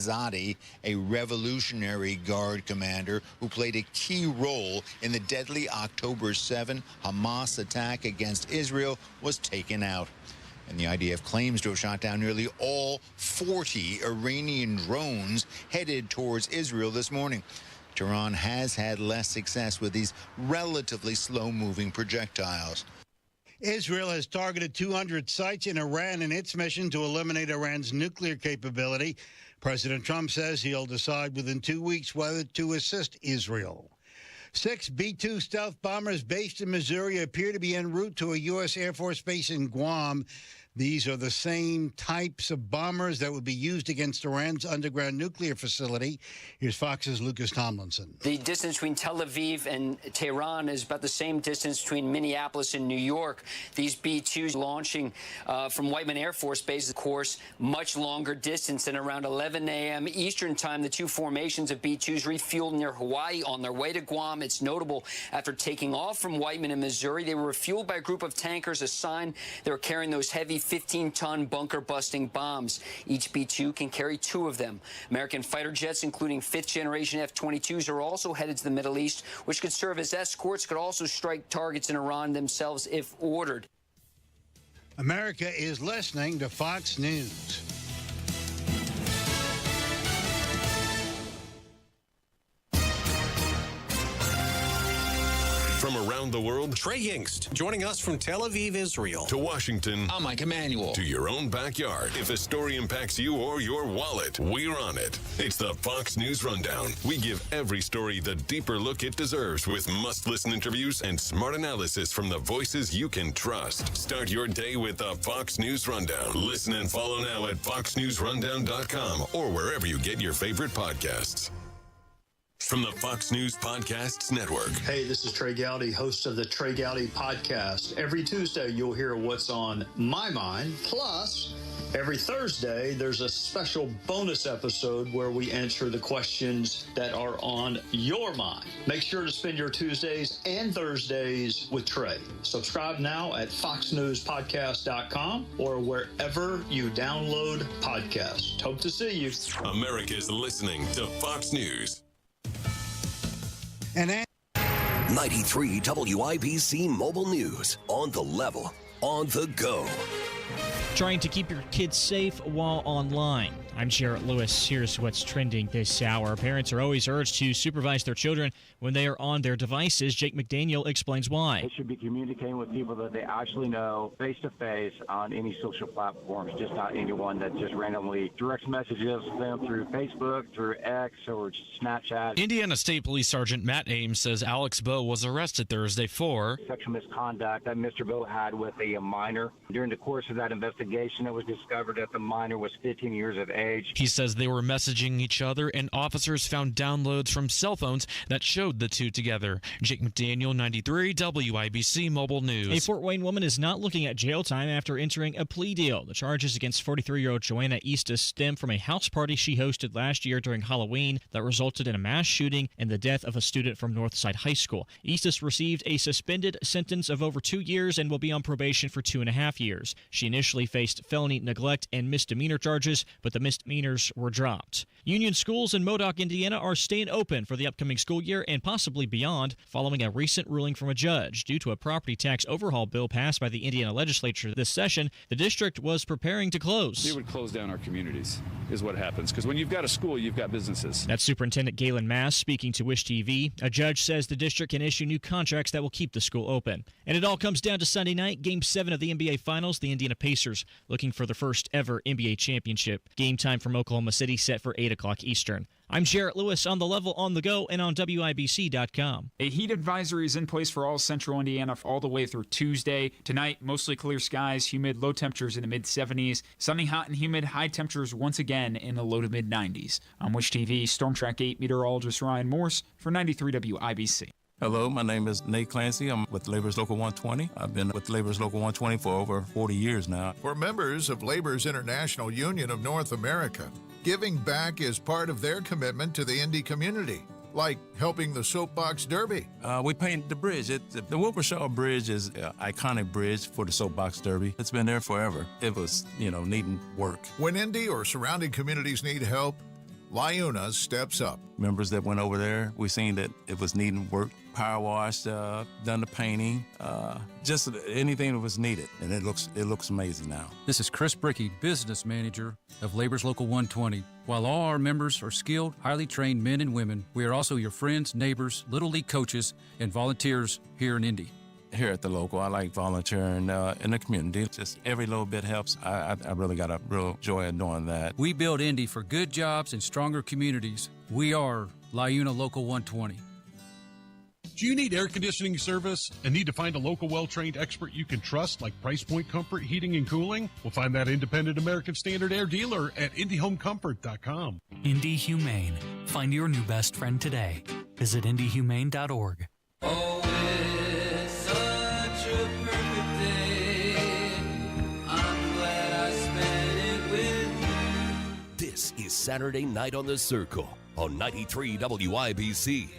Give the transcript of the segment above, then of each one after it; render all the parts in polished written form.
Zadi, a Revolutionary Guard commander who played a key role in the deadly October 7 Hamas attack against Israel, was taken out. And the IDF claims to have shot down nearly all 40 Iranian drones headed towards Israel this morning. Tehran has had less success with these relatively slow-moving projectiles. Israel has targeted 200 sites in Iran in its mission to eliminate Iran's nuclear capability. President Trump says he'll decide within 2 weeks whether to assist Israel. 6 B-2 stealth bombers based in Missouri appear to be en route to a U.S. Air Force base in Guam. These are the same types of bombers that would be used against Iran's underground nuclear facility. Here's Fox's Lucas Tomlinson. The distance between Tel Aviv and Tehran is about the same distance between Minneapolis and New York. These B-2s launching from Whiteman Air Force Base, of course, much longer distance than around 11 a.m. Eastern time. The two formations of B-2s refueled near Hawaii on their way to Guam. It's notable after taking off from Whiteman in Missouri, they were refueled by a group of tankers, a sign they were carrying those heavy 15-ton bunker-busting bombs. Each B-2 can carry 2 of them. American fighter jets, including 5th-generation F-22s, are also headed to the Middle East, which could serve as escorts, could also strike targets in Iran themselves if ordered. America is listening to Fox News. From around the world, Trey Yingst, joining us from Tel Aviv, Israel. To Washington, I'm Mike Emanuel. To your own backyard. If a story impacts you or your wallet, we're on it. It's the Fox News Rundown. We give every story the deeper look it deserves with must-listen interviews and smart analysis from the voices you can trust. Start your day with the Fox News Rundown. Listen and follow now at foxnewsrundown.com or wherever you get your favorite podcasts. From the Fox News Podcasts Network. Hey, this is Trey Gowdy, host of the Trey Gowdy Podcast. Every Tuesday, you'll hear what's on my mind. Plus, every Thursday, there's a special bonus episode where we answer the questions that are on your mind. Make sure to spend your Tuesdays and Thursdays with Trey. Subscribe now at foxnewspodcast.com or wherever you download podcasts. Hope to see you. America's listening to Fox News. And 93 WIBC Mobile News. On the level, on the go. Trying to keep your kids safe while online. I'm Jarrett Lewis. Here's what's trending this hour. Parents are always urged to supervise their children when they are on their devices. Jake McDaniel explains why. They should be communicating with people that they actually know face-to-face on any social platforms, just not anyone that just randomly direct messages them through Facebook, through X, or Snapchat. Indiana State Police Sergeant Matt Ames says Alex Bowe was arrested Thursday for sexual misconduct that Mr. Bowe had with a minor. During the course of that investigation, it was discovered that the minor was 15 years of age. He says they were messaging each other, and officers found downloads from cell phones that showed the two together. Jake McDaniel, 93 WIBC Mobile News. A Fort Wayne woman is not looking at jail time after entering a plea deal. The charges against 43-year-old Joanna Eastis stem from a house party she hosted last year during Halloween that resulted in a mass shooting and the death of a student from Northside High School. Eastis received a suspended sentence of over 2 years and will be on probation for 2.5 years. She initially faced felony neglect and misdemeanor charges, but the misdemeanors were dropped. Union schools in Modoc, Indiana are staying open for the upcoming school year and possibly beyond following a recent ruling from a judge. Due to a property tax overhaul bill passed by the Indiana legislature this session, the district was preparing to close. They would close down our communities is what happens, because when you've got a school, you've got businesses. That's Superintendent Galen Mass speaking to Wish TV. A judge says the district can issue new contracts that will keep the school open. And it all comes down to Sunday night, Game 7 of the NBA Finals. The Indiana Pacers looking for their first ever NBA championship. Game time from Oklahoma City set for 8 o'clock Eastern. I'm Jarrett Lewis on the level, on the go, and on WIBC.com. A heat advisory is in place for all central Indiana all the way through Tuesday. Tonight, mostly clear skies, humid, low temperatures in the mid-70s. Sunny, hot, and humid, high temperatures once again in the low to mid-90s. On Wish TV, Storm Track 8 meteorologist Ryan Morse for 93 WIBC. Hello, my name is Nate Clancy. I'm with Labor's Local 120. I've been with Labor's Local 120 for over 40 years now. For members of Labor's International Union of North America, giving back is part of their commitment to the Indy community, like helping the Soapbox Derby. We painted the bridge. The Wilkershaw Bridge is an iconic bridge for the Soapbox Derby. It's been there forever. It was, needing work. When Indy or surrounding communities need help, LiUNA steps up. Members that went over there, we seen that it was needing work, power washed, done the painting, just anything that was needed, and it looks amazing now. This is Chris Brickey, business manager of Labor's Local 120. While all our members are skilled, highly trained men and women, we are also your friends, neighbors, Little League coaches, and volunteers here in Indy. Here at the local, I like volunteering in the community. Just every little bit helps. I really got a real joy in doing that. We build Indy for good jobs and stronger communities. We are LiUNA Local 120. Do you need air conditioning service and need to find a local well-trained expert you can trust like Price Point Comfort Heating and Cooling? We'll find that independent American Standard Air dealer at IndyHomeComfort.com. Indy Humane. Find your new best friend today. Visit IndyHumane.org. Oh, it's such a perfect day. I'm glad I spent it with you. This is Saturday Night on the Circle on 93 WIBC.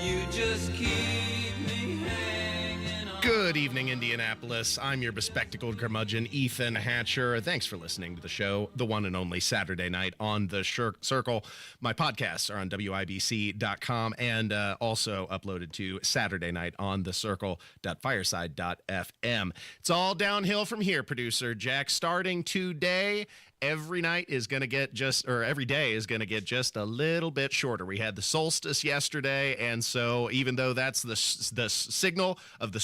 You just keep me hanging on. Good evening, Indianapolis. I'm your bespectacled curmudgeon, Ethan Hatcher. Thanks for listening to the show, the one and only Saturday Night on the Circle. My podcasts are on WIBC.com and also uploaded to Saturday Night on the Circle.fireside.fm. It's all downhill from here, producer Jack. Starting today, every day is going to get just a little bit shorter. We had the solstice yesterday, and so even though that's the signal of the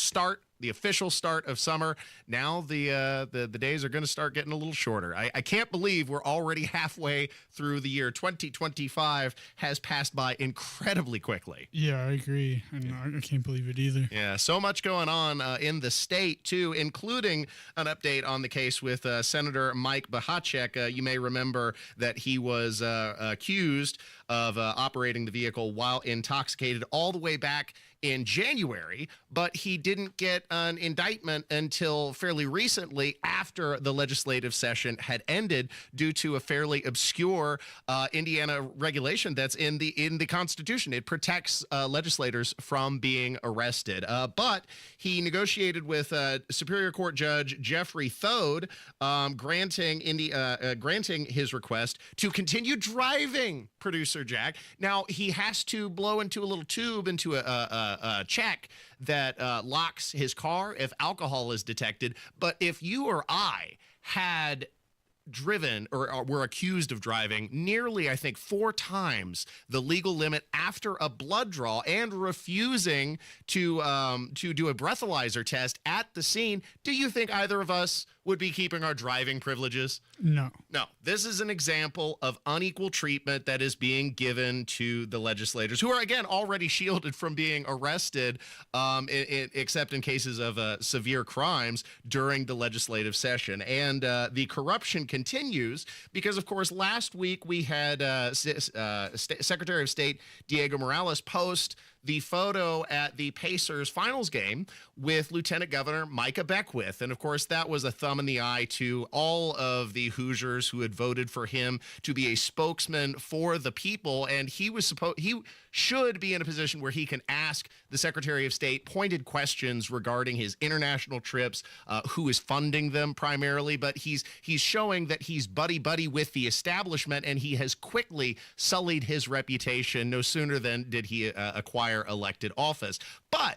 official start of summer, now the days are going to start getting a little shorter. I can't believe we're already halfway through the year. 2025 has passed by incredibly quickly. Yeah, I agree. I can't believe it either. Yeah, so much going on in the state, too, including an update on the case with Senator Mike Bohacek. You may remember that he was accused of operating the vehicle while intoxicated all the way back in January, but he didn't get an indictment until fairly recently after the legislative session had ended due to a fairly obscure Indiana regulation that's in the Constitution. It protects legislators from being arrested. But he negotiated with Superior Court Judge Jeffrey Thode, granting his request to continue driving, producer Jack. Now, he has to blow into a little tube into a check that locks his car if alcohol is detected. But if you or I had driven or were accused of driving nearly, I think, 4 times the legal limit after a blood draw and refusing to do a breathalyzer test at the scene, do you think either of us would be keeping our driving privileges? No. This is an example of unequal treatment that is being given to the legislators, who are, again, already shielded from being arrested, except in cases of severe crimes during the legislative session. And the corruption continues because, of course, last week we had Secretary of State Diego Morales post the photo at the Pacers finals game with Lieutenant Governor Micah Beckwith. And of course, that was a thumb in the eye to all of the Hoosiers who had voted for him to be a spokesman for the people. And he should be in a position where he can ask the Secretary of State pointed questions regarding his international trips, who is funding them primarily. But he's showing that he's buddy-buddy with the establishment, and he has quickly sullied his reputation. No sooner than did he acquire elected office. But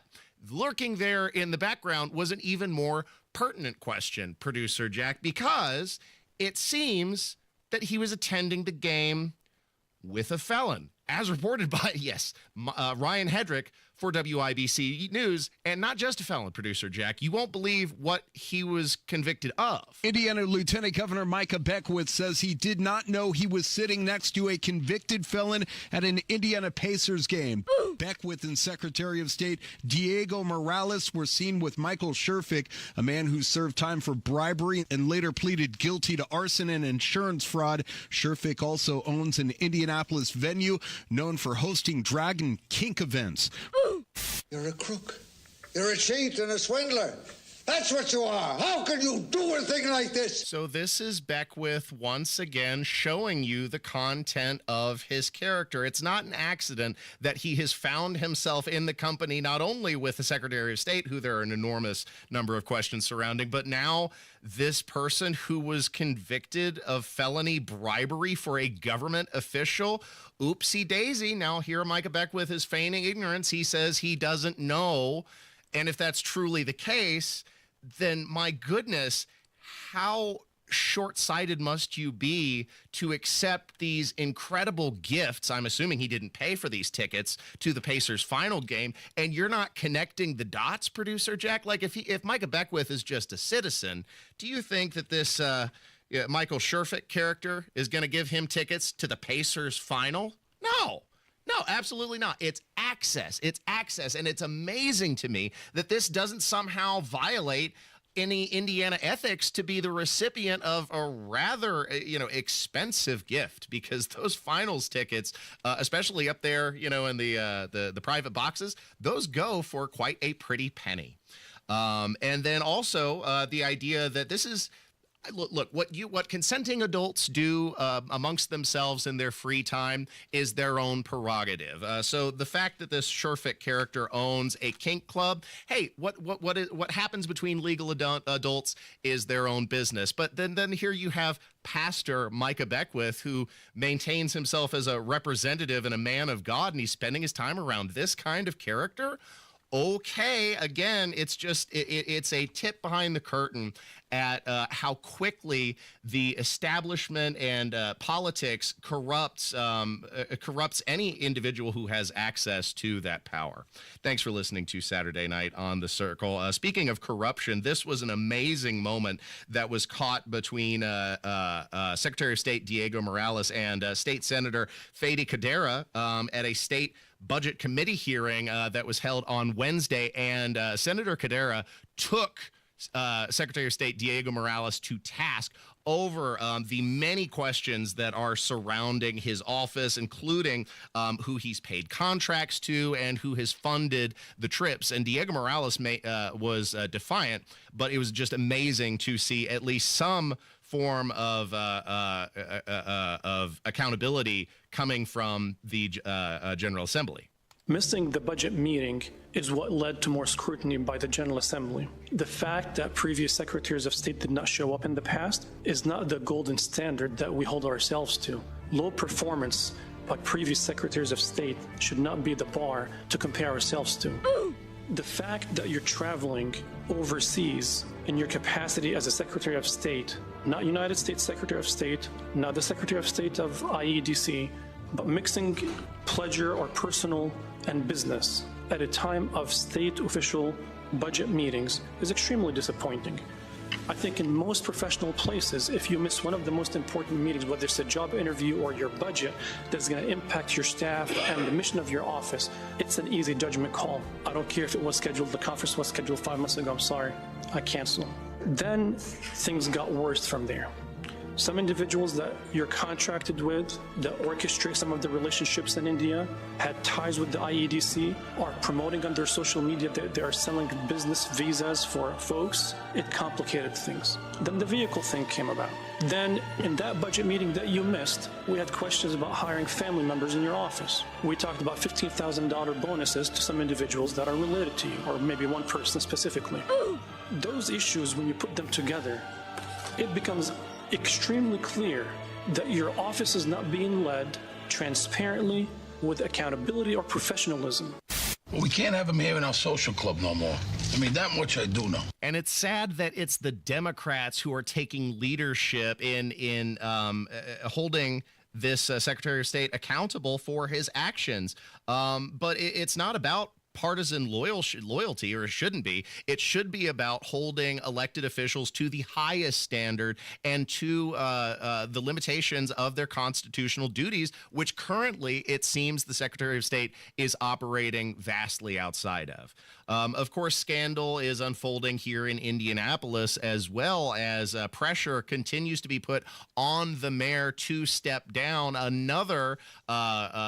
lurking there in the background was an even more pertinent question, producer Jack, because it seems that he was attending the game with a felon, as reported by, Ryan Hedrick for WIBC News, and not just a felon, producer Jack. You won't believe what he was convicted of. Indiana Lieutenant Governor Micah Beckwith says he did not know he was sitting next to a convicted felon at an Indiana Pacers game. Beckwith and Secretary of State Diego Morales were seen with Michael Sherfick, a man who served time for bribery and later pleaded guilty to arson and insurance fraud. Sherfick also owns an Indianapolis venue known for hosting drag and kink events. You're a crook. You're a cheat and a swindler. That's what you are. How can you do a thing like this? So this is Beckwith once again showing you the content of his character. It's not an accident that he has found himself in the company not only with the Secretary of State, who there are an enormous number of questions surrounding, but now this person who was convicted of felony bribery for a government official. Oopsie daisy. Now here Micah Beckwith is feigning ignorance. He says he doesn't know. And if that's truly the case, then my goodness, how short-sighted must you be to accept these incredible gifts? I'm assuming he didn't pay for these tickets to the Pacers final game, and you're not connecting the dots, producer Jack. Like if Micah Beckwith is just a citizen, do you think that this Michael Sherfick character is going to give him tickets to the Pacers final? No, absolutely not. It's access. It's access. And it's amazing to me that this doesn't somehow violate any Indiana ethics to be the recipient of a rather, expensive gift, because those finals tickets, especially up there, in the private boxes, those go for quite a pretty penny. And then also the idea that this is, Look, what consenting adults do amongst themselves in their free time is their own prerogative. So the fact that this Sherfick character owns a kink club, hey, what happens between legal adults is their own business. But then here you have Pastor Micah Beckwith, who maintains himself as a representative and a man of God, and he's spending his time around this kind of character. Okay, again, it's just it's a tip behind the curtain at how quickly the establishment and politics corrupts any individual who has access to that power. Thanks for listening to Saturday Night on the Circle. Speaking of corruption, this was an amazing moment that was caught between Secretary of State Diego Morales and State Senator Fady Cadera at a state budget committee hearing that was held on Wednesday, and Senator Cadera took Secretary of State Diego Morales to task over the many questions that are surrounding his office, including who he's paid contracts to and who has funded the trips. And Diego Morales was defiant, but it was just amazing to see at least some form of accountability coming from the General Assembly. Missing the budget meeting is what led to more scrutiny by the General Assembly. The fact that previous secretaries of state did not show up in the past is not the golden standard that we hold ourselves to. Low performance by previous secretaries of state should not be the bar to compare ourselves to. The fact that you're traveling overseas in your capacity as a Secretary of State, not United States Secretary of State, not the Secretary of State of IEDC, but mixing pleasure or personal and business at a time of state official budget meetings is extremely disappointing. I think in most professional places, if you miss one of the most important meetings, whether it's a job interview or your budget that's going to impact your staff and the mission of your office, it's an easy judgment call. I don't care if it was scheduled, the conference was scheduled 5 months ago, I'm sorry, I cancel. Then things got worse from there. Some individuals that you're contracted with that orchestrate some of the relationships in India had ties with the IEDC, are promoting on their social media that they are selling business visas for folks. It complicated things. Then the vehicle thing came about. Then in that budget meeting that you missed, we had questions about hiring family members in your office. We talked about $15,000 bonuses to some individuals that are related to you, or maybe one person specifically. Those issues, when you put them together, it becomes extremely clear that your office is not being led transparently with accountability or professionalism. We can't have him here in our social club no more. I mean, that much I do know. And it's sad that it's the Democrats who are taking leadership in holding this Secretary of State accountable for his actions. But it's not about partisan loyalty, or it shouldn't be. It should be about holding elected officials to the highest standard and to the limitations of their constitutional duties, which currently it seems the Secretary of State is operating vastly outside of. Of course, scandal is unfolding here in Indianapolis, as well as pressure continues to be put on the mayor to step down. Another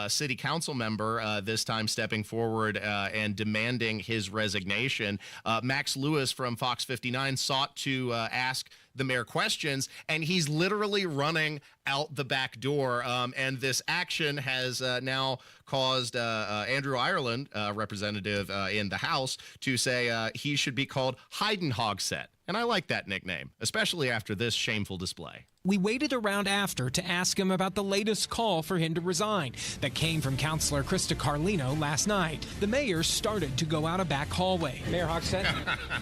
city council member, this time stepping forward and demanding his resignation. Max Lewis from Fox 59 sought to ask the mayor questions, and he's literally running out the back door. And this action has now caused Andrew Ireland, representative in the House, to say he should be called Heidenhogsett. And I like that nickname, especially after this shameful display. We waited around after to ask him about the latest call for him to resign that came from Councilor Krista Carlino last night. The mayor started to go out a back hallway. Mayor Hogsett?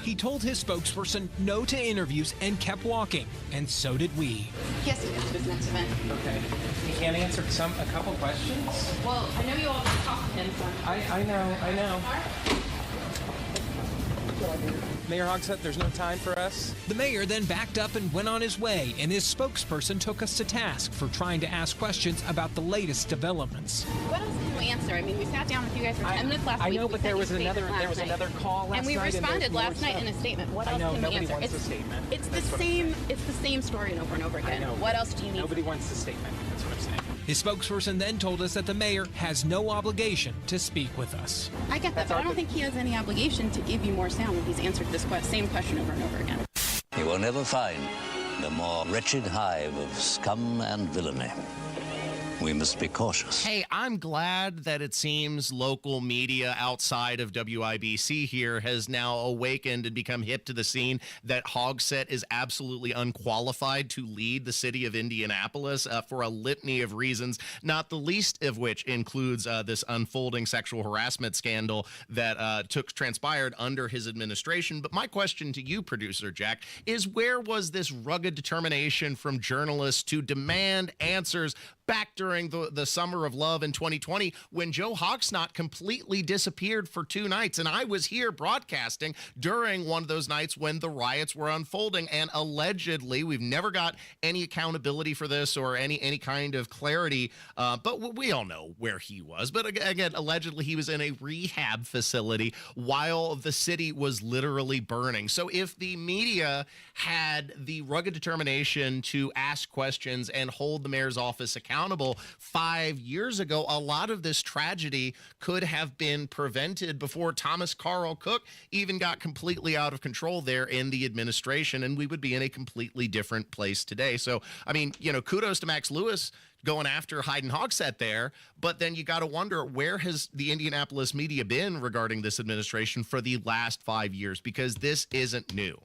He told his spokesperson no to interviews and kept walking, and so did we. He has to go to his next event. Okay. He can't answer a couple questions? Well, I know you all talked to him, so. I know. Mayor Hogsett, there's no time for us. The mayor then backed up and went on his way, and his spokesperson took us to task for trying to ask questions about the latest developments. What else can we answer? I mean, we sat down with you guys for 10 minutes last week. I know, but there was another call last night. And we responded last night in a statement. What else can we answer? Wants a statement. It's the same story over and over again. What else do you need? Nobody wants a statement. That's what I'm saying. His spokesperson then told us that the mayor has no obligation to speak with us. I get that, but I don't think he has any obligation to give you more sound when he's answered this same question over and over again. You will never find a more wretched hive of scum and villainy. We must be cautious. Hey, I'm glad that it seems local media outside of WIBC here has now awakened and become hip to the scene that Hogsett is absolutely unqualified to lead the city of Indianapolis for a litany of reasons, not the least of which includes this unfolding sexual harassment scandal that transpired under his administration. But my question to you, producer Jack, is where was this rugged determination from journalists to demand answers back during the summer of love in 2020 when Joe Hogsett completely disappeared for 2 nights? And I was here broadcasting during one of those nights when the riots were unfolding. And allegedly, we've never got any accountability for this or any kind of clarity. But we all know where he was. But again, allegedly, he was in a rehab facility while the city was literally burning. So if the media had the rugged determination to ask questions and hold the mayor's office accountable 5 years ago, a lot of this tragedy could have been prevented before Thomas Carl Cook even got completely out of control there in the administration, and we would be in a completely different place today. So, I mean, kudos to Max Lewis going after Heidenhogsett there, but then you got to wonder, where has the Indianapolis media been regarding this administration for the last 5 years? Because this isn't new.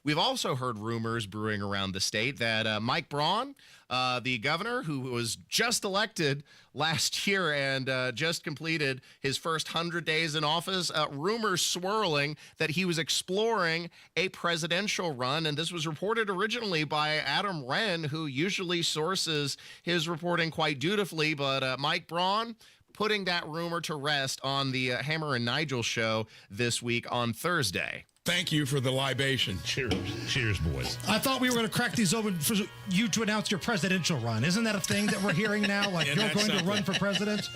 We've also heard rumors brewing around the state that Mike Braun, the governor who was just elected last year and just completed his first 100 days in office, rumors swirling that he was exploring a presidential run. And this was reported originally by Adam Wren, who usually sources his reporting quite dutifully. But Mike Braun putting that rumor to rest on the Hammer and Nigel show this week on Thursday. Thank you for the libation. Cheers. Cheers, boys. I thought we were going to crack these open for you to announce your presidential run. Isn't that a thing that we're hearing now? Like you're going to run for president?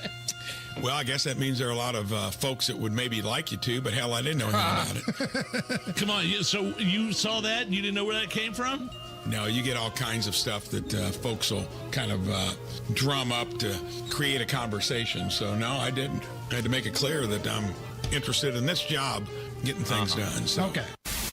Well, I guess that means there are a lot of folks that would maybe like you to, but hell, I didn't know anything about it. Come on. So you saw that and you didn't know where that came from? No, you get all kinds of stuff that folks will kind of drum up to create a conversation. So, no, I didn't. I had to make it clear that I'm interested in this job, getting things done. So. Okay.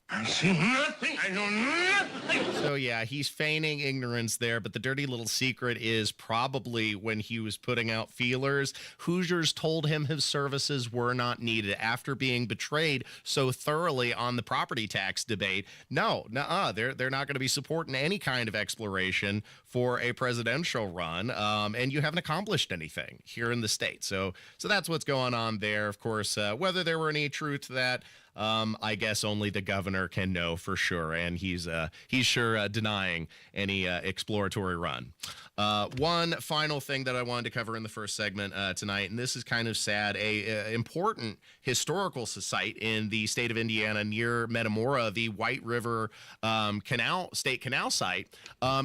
I see nothing. I know nothing. So, yeah, he's feigning ignorance there, but the dirty little secret is probably when he was putting out feelers, Hoosiers told him his services were not needed after being betrayed so thoroughly on the property tax debate. No, they're not going to be supporting any kind of exploration for a presidential run, and you haven't accomplished anything here in the state. So that's what's going on there. Of course, whether there were any truth to that, I guess only the governor can know for sure, and he's sure denying any exploratory run. One final thing that I wanted to cover in the first segment tonight, and this is kind of sad, a important historical site in the state of Indiana near Metamora, the White River State Canal site,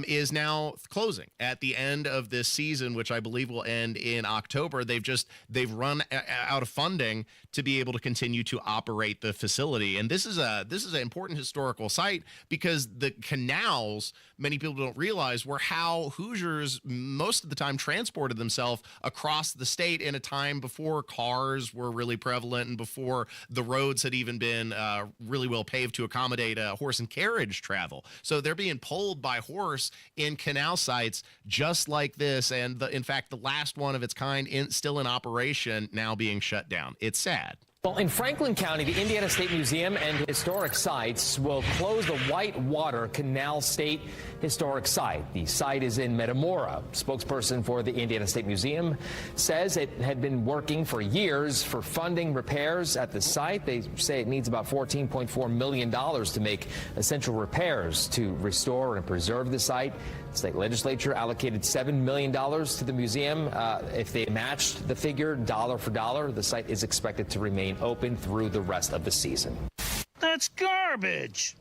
is now closing at the end of this season, which I believe will end in October. They've run out of funding to be able to continue to operate the facility. And this is an important historical site because the canals, many people don't realize, were how Hoosiers most of the time transported themselves across the state in a time before cars were really prevalent and before the roads had even been really well paved to accommodate horse and carriage travel. So they're being pulled by horse in canal sites just like this. And in fact, the last one of its kind still in operation, now being shut down. It's sad. Well, in Franklin County, the Indiana State Museum and Historic Sites will close the Whitewater Canal State Historic Site. The site is in Metamora. Spokesperson for the Indiana State Museum says it had been working for years for funding repairs at the site. They say it needs about $14.4 million to make essential repairs to restore and preserve the site. The state legislature allocated $7 million to the museum. If they matched the figure dollar for dollar, the site is expected to remain open through the rest of the season. That's garbage.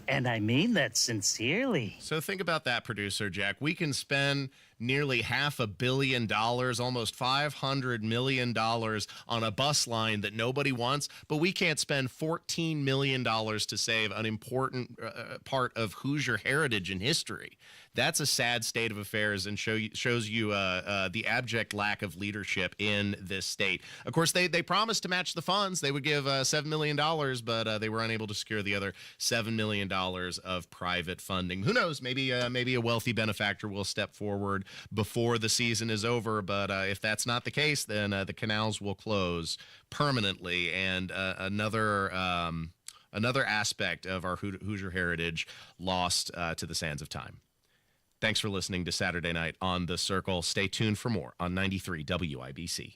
And I mean that sincerely. So think about that, producer Jack. We can spend nearly $500 million, almost $500 million on a bus line that nobody wants, but we can't spend $14 million to save an important part of Hoosier heritage and history. That's a sad state of affairs and shows you the abject lack of leadership in this state. Of course, they promised to match the funds. They would give $7 million, but they were unable to secure the other $7 million of private funding. Who knows? Maybe a wealthy benefactor will step forward before the season is over. But if that's not the case, then the canals will close permanently. And another aspect of our Hoosier heritage lost to the sands of time. Thanks for listening to Saturday Night on The Circle. Stay tuned for more on 93 WIBC.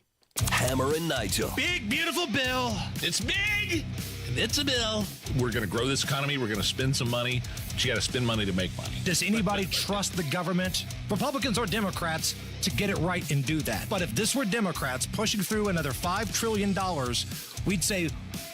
Hammer and Nigel. Big, beautiful bill. It's big, and it's a bill. We're going to grow this economy. We're going to spend some money. But you got to spend money to make money. Does anybody trust the government, Republicans or Democrats, to get it right and do that? But if this were Democrats pushing through another $5 trillion, we'd say,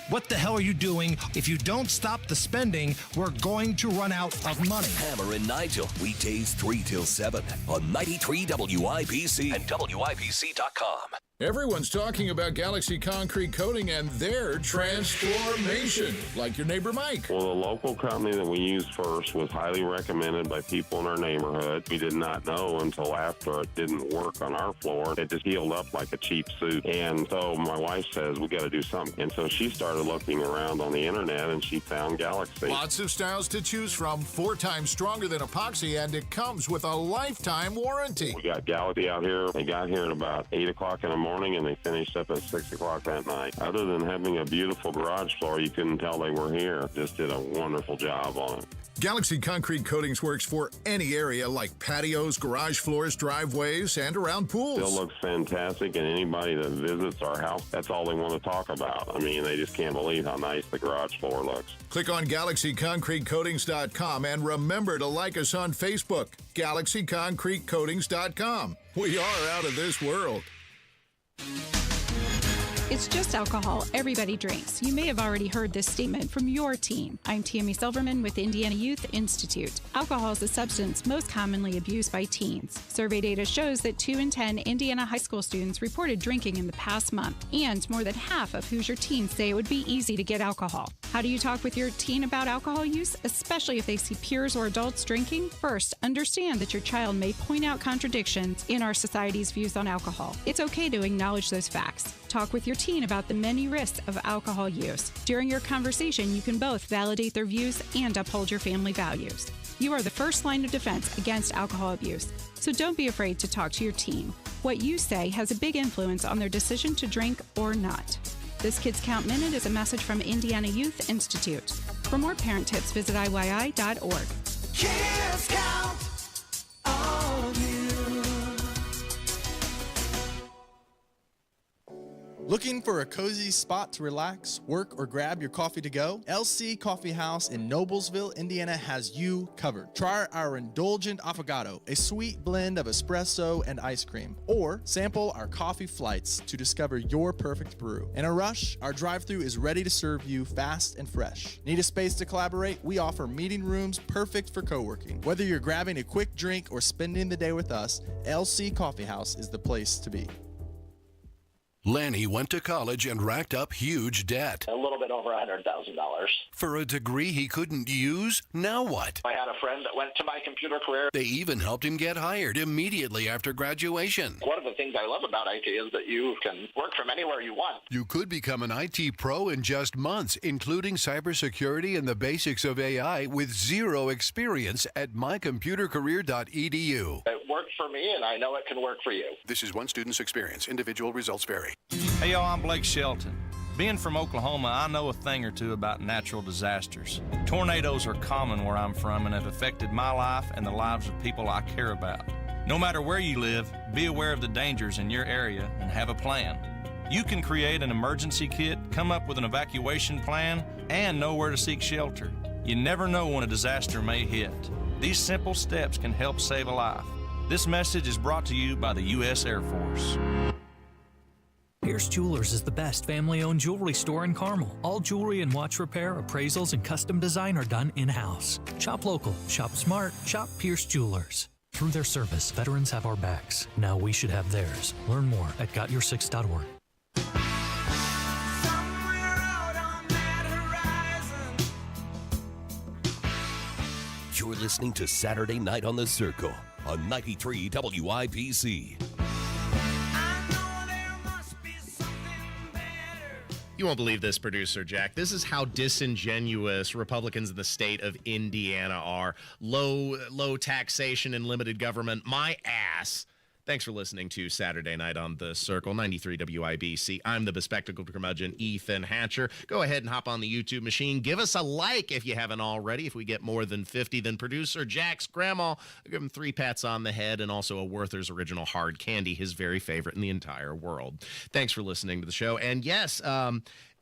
what the hell are you doing? If you don't stop the spending, we're going to run out of money. Hammer and Nigel, weekdays 3 till 7 on 93 WIBC and WIBC.com. Everyone's talking about Galaxy Concrete Coating and their transformation, like your neighbor Mike. Well, the local company that we used first was highly recommended by people in our neighborhood. We did not know until after it didn't work on our floor. It just healed up like a cheap suit. And so my wife says, we got to do something. And so she started looking around on the internet and she found Galaxy. Lots of styles to choose from, 4 times stronger than epoxy, and it comes with a lifetime warranty. We got Galaxy out here. They got here at about 8 o'clock in the morning and they finished up at 6 o'clock that night. Other than having a beautiful garage floor, you couldn't tell they were here. Just did a wonderful job on it. Galaxy Concrete Coatings works for any area like patios, garage floors, driveways, and around pools. Still looks fantastic, and anybody that visits our house, that's all they want to talk about. I mean, they just can't believe how nice the garage floor looks. Click on GalaxyConcreteCoatings.com and remember to like us on Facebook, GalaxyConcreteCoatings.com. We are out of this world. It's just alcohol. Everybody drinks. You may have already heard this statement from your teen. I'm Tammy Silverman with Indiana Youth Institute. Alcohol is a substance most commonly abused by teens. Survey data shows that 2 in 10 Indiana high school students reported drinking in the past month, and more than half of Hoosier teens say it would be easy to get alcohol. How do you talk with your teen about alcohol use, especially if they see peers or adults drinking? First, understand that your child may point out contradictions in our society's views on alcohol. It's okay to acknowledge those facts. Talk with your teen about the many risks of alcohol use. During your conversation, you can both validate their views and uphold your family values. You are the first line of defense against alcohol abuse, so don't be afraid to talk to your teen. What you say has a big influence on their decision to drink or not. This Kids Count Minute is a message from Indiana Youth Institute. For more parent tips, visit IYI.org. Kids count on you. Looking for a cozy spot to relax, work, or grab your coffee to go? LC Coffee House in Noblesville, Indiana has you covered. Try our indulgent affogato, a sweet blend of espresso and ice cream, or sample our coffee flights to discover your perfect brew. In a rush, our drive-thru is ready to serve you fast and fresh. Need a space to collaborate? We offer meeting rooms perfect for co-working. Whether you're grabbing a quick drink or spending the day with us, LC Coffee House is the place to be. Lanny went to college and racked up huge debt. A little bit over $100,000. For a degree he couldn't use? Now what? I had a friend that went to my computer career. They even helped him get hired immediately after graduation. One of the things I love about IT is that you can work from anywhere you want. You could become an IT pro in just months, including cybersecurity and the basics of AI with zero experience at mycomputercareer.edu. It worked for me, and I know it can work for you. This is one student's experience. Individual results vary. Hey, y'all, I'm Blake Shelton. Being from Oklahoma, I know a thing or two about natural disasters. Tornadoes are common where I'm from and have affected my life and the lives of people I care about. No matter where you live, be aware of the dangers in your area and have a plan. You can create an emergency kit, come up with an evacuation plan, and know where to seek shelter. You never know when a disaster may hit. These simple steps can help save a life. This message is brought to you by the U.S. Air Force. Pierce Jewelers is the best family-owned jewelry store in Carmel. All jewelry and watch repair, appraisals, and custom design are done in-house. Shop local, shop smart, shop Pierce Jewelers. Through their service, veterans have our backs. Now we should have theirs. Learn more at gotyoursix.org. You're listening to Saturday Night on the Circle on 93 WIPC. You won't believe this, producer Jack. This is how disingenuous Republicans in the state of Indiana are. Low taxation and limited government. My ass. Thanks for listening to Saturday Night on the Circle, 93 WIBC. I'm the bespectacled curmudgeon, Ethan Hatcher. Go ahead and hop on the YouTube machine. Give us a like if you haven't already. If we get more than 50, then producer Jack's grandma, I'll give him 3 pats on the head and also a Werther's Original Hard Candy, his very favorite in the entire world. Thanks for listening to the show. And yes,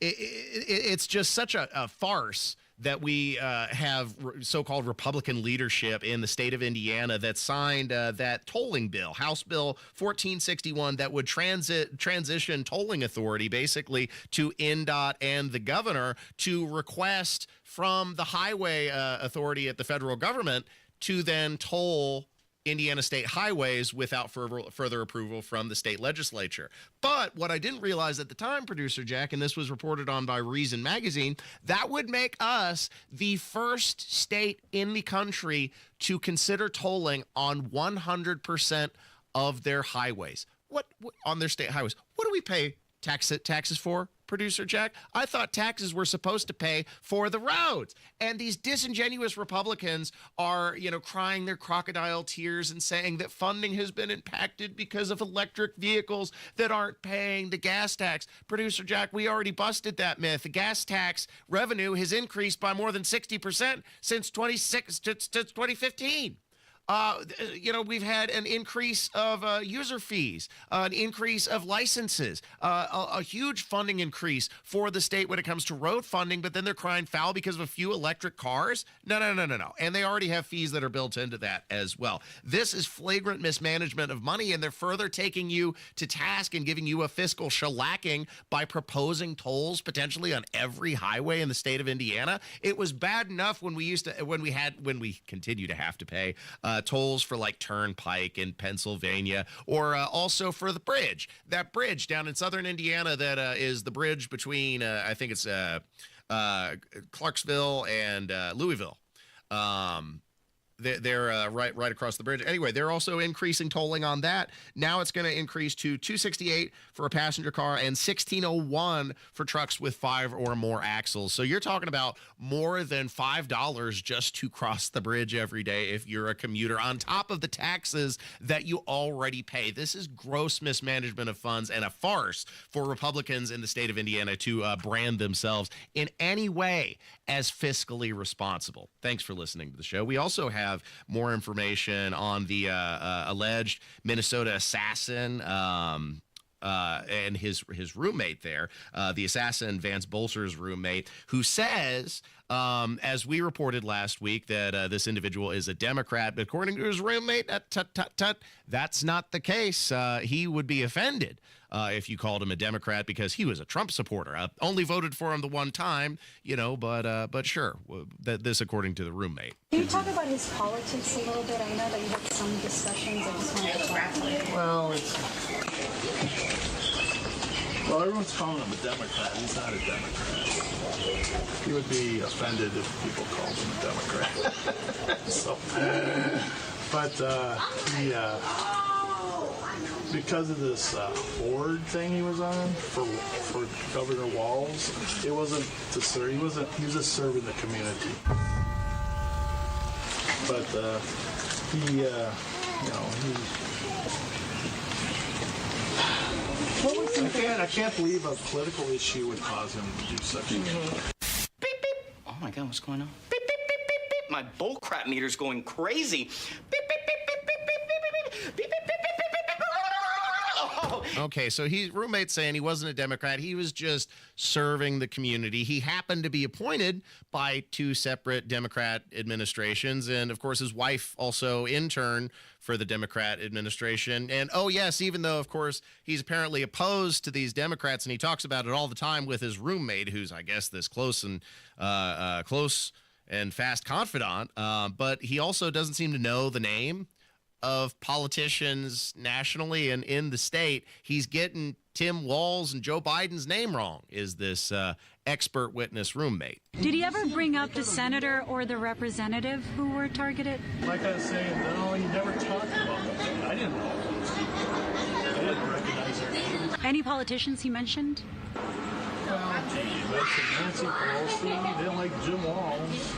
it's just such a farce that we have so-called Republican leadership in the state of Indiana that signed that tolling bill, House Bill 1461, that would transition tolling authority basically to INDOT and the governor to request from the highway authority at the federal government to then toll Indiana state highways without further approval from the state legislature. But what I didn't realize at the time, producer Jack, and this was reported on by Reason Magazine, that would make us the first state in the country to consider tolling on 100% of their highways. What on their state highways? What do we pay taxes for, producer Jack? I thought taxes were supposed to pay for the roads. And these disingenuous Republicans are, crying their crocodile tears and saying that funding has been impacted because of electric vehicles that aren't paying the gas tax. Producer Jack, we already busted that myth. The gas tax revenue has increased by more than 60% since 2015. We've had an increase of user fees, an increase of licenses, a huge funding increase for the state when it comes to road funding, but then they're crying foul because of a few electric cars? No. And they already have fees that are built into that as well. This is flagrant mismanagement of money, and they're further taking you to task and giving you a fiscal shellacking by proposing tolls potentially on every highway in the state of Indiana. It was bad enough when we continue to have to pay tolls for like Turnpike in Pennsylvania, or also for the bridge. That bridge down in southern Indiana that is the bridge between, I think it's Clarksville and Louisville. They're right across the bridge. Anyway, they're also increasing tolling on that. Now it's going to increase to $268 for a passenger car and $1,601 for trucks with 5 or more axles. So you're talking about more than $5 just to cross the bridge every day if you're a commuter, on top of the taxes that you already pay. This is gross mismanagement of funds and a farce for Republicans in the state of Indiana to brand themselves in any way as fiscally responsible. Thanks for listening to the show. We also have more information on the alleged Minnesota assassin and his roommate there, the assassin Vance Bolser's roommate, who says, as we reported last week, that this individual is a Democrat. But according to his roommate, that's not the case. He would be offended if you called him a Democrat because he was a Trump supporter. Only voted for him the one time, but sure. This according to the roommate. Can you talk about his politics a little bit? I know that you had some discussions. I just wanted to talk about it. Well, Well, everyone's calling him a Democrat. He's not a Democrat. He would be offended if people called him a Democrat. So, but he, because of this board thing he was on for Governor Walz, it wasn't to serve. He was just serving the community. But he. I can't believe a political issue would cause him to do such a thing. Beep, beep. Oh my God, what's going on? Beep, beep, beep, beep, beep. My bull crap meter's going crazy. Beep, beep, beep, beep, beep, beep, beep, beep, beep, beep, beep, beep, beep, beep. Oh. Okay, so his roommate's saying he wasn't a Democrat. He was just serving the community. He happened to be appointed by two separate Democrat administrations. And of course, his wife also interned for the Democrat administration. And oh, yes, even though, of course, he's apparently opposed to these Democrats, and he talks about it all the time with his roommate, who's, I guess, this close and fast confidant. But he also doesn't seem to know the name of politicians nationally and in the state. He's getting Tim Walz and Joe Biden's name wrong, is this expert witness roommate. Did he ever bring up the senator or the representative who were targeted? Like I was saying, no, he never talked about them. I didn't know. I didn't recognize their name. Any politicians he mentioned? Well, he mentioned Nancy Pelosi. He didn't like Jim Walz.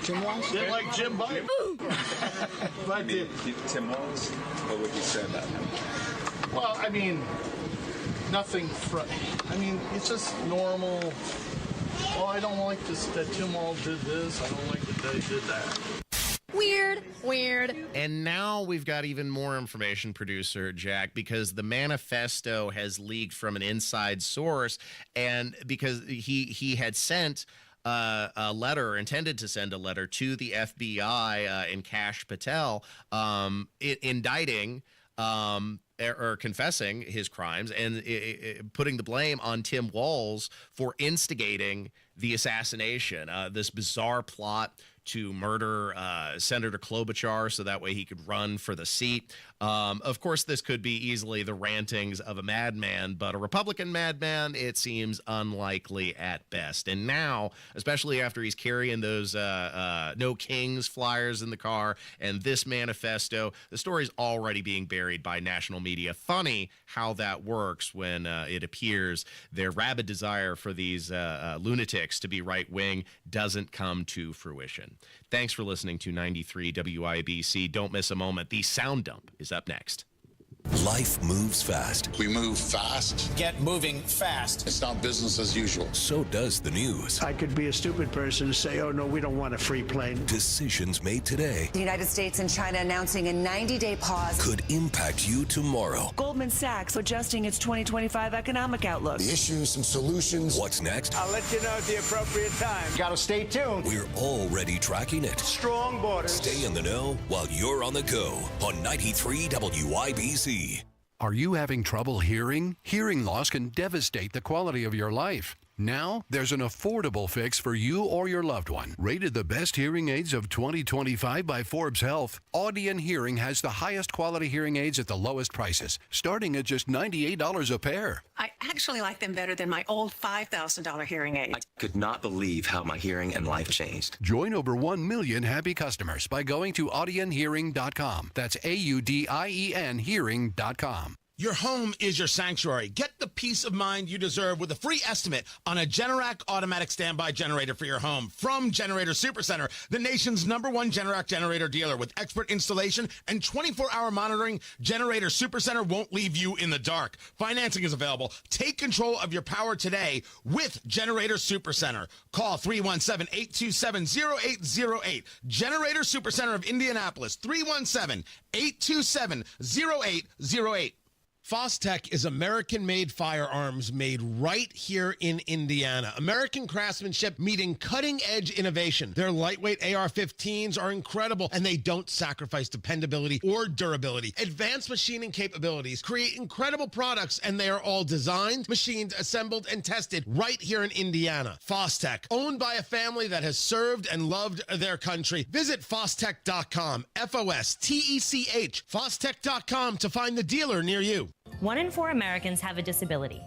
Tim Walz? Didn't like Jim Biden. But Tim Walz? What would you say about him? Well, I mean, nothing. It's just normal. Well, I don't like this that Tim Walz did this. I don't like that they did that. Weird. And now we've got even more information, producer Jack, because the manifesto has leaked from an inside source, and because he had sent a letter, intended to send a letter to the FBI and Kash Patel, indicting or confessing his crimes and putting the blame on Tim Walz for instigating the assassination, this bizarre plot to murder Senator Klobuchar so that way he could run for the seat. Of course, this could be easily the rantings of a madman, but a Republican madman, it seems unlikely at best. And now, especially after he's carrying those No Kings flyers in the car and this manifesto, the story's already being buried by national media. Funny how that works when it appears their rabid desire for these lunatics to be right-wing doesn't come to fruition. Thanks for listening to 93 WIBC. Don't miss a moment. The Sound Dump is up next. Life moves fast. We move fast. Get moving fast. It's not business as usual. So does the news. I could be a stupid person and say, oh, no, we don't want a free plane. Decisions made today. The United States and China announcing a 90-day pause could impact you tomorrow. Goldman Sachs adjusting its 2025 economic outlook. The issues and solutions. What's next? I'll let you know at the appropriate time. Gotta stay tuned. We're already tracking it. Strong borders. Stay in the know while you're on the go on 93 WIBC. Are you having trouble hearing? Hearing loss can devastate the quality of your life. Now, there's an affordable fix for you or your loved one. Rated the best hearing aids of 2025 by Forbes Health, Audion Hearing has the highest quality hearing aids at the lowest prices, starting at just $98 a pair. I actually like them better than my old $5,000 hearing aid. I could not believe how my hearing and life changed. Join over 1 million happy customers by going to audionhearing.com. That's AUDIEN hearing.com. Your home is your sanctuary. Get the peace of mind you deserve with a free estimate on a Generac automatic standby generator for your home from Generator Supercenter, the nation's #1 Generac generator dealer. With expert installation and 24-hour monitoring, Generator Supercenter won't leave you in the dark. Financing is available. Take control of your power today with Generator Supercenter. Call 317-827-0808. Generator Supercenter of Indianapolis, 317-827-0808. Fostech is American-made firearms made right here in Indiana. American craftsmanship meeting cutting-edge innovation. Their lightweight AR-15s are incredible, and they don't sacrifice dependability or durability. Advanced machining capabilities create incredible products, and they are all designed, machined, assembled, and tested right here in Indiana. Fostech, owned by a family that has served and loved their country. Visit Fostech.com, Fostech, Fostech.com to find the dealer near you. 1 in 4 Americans have a disability.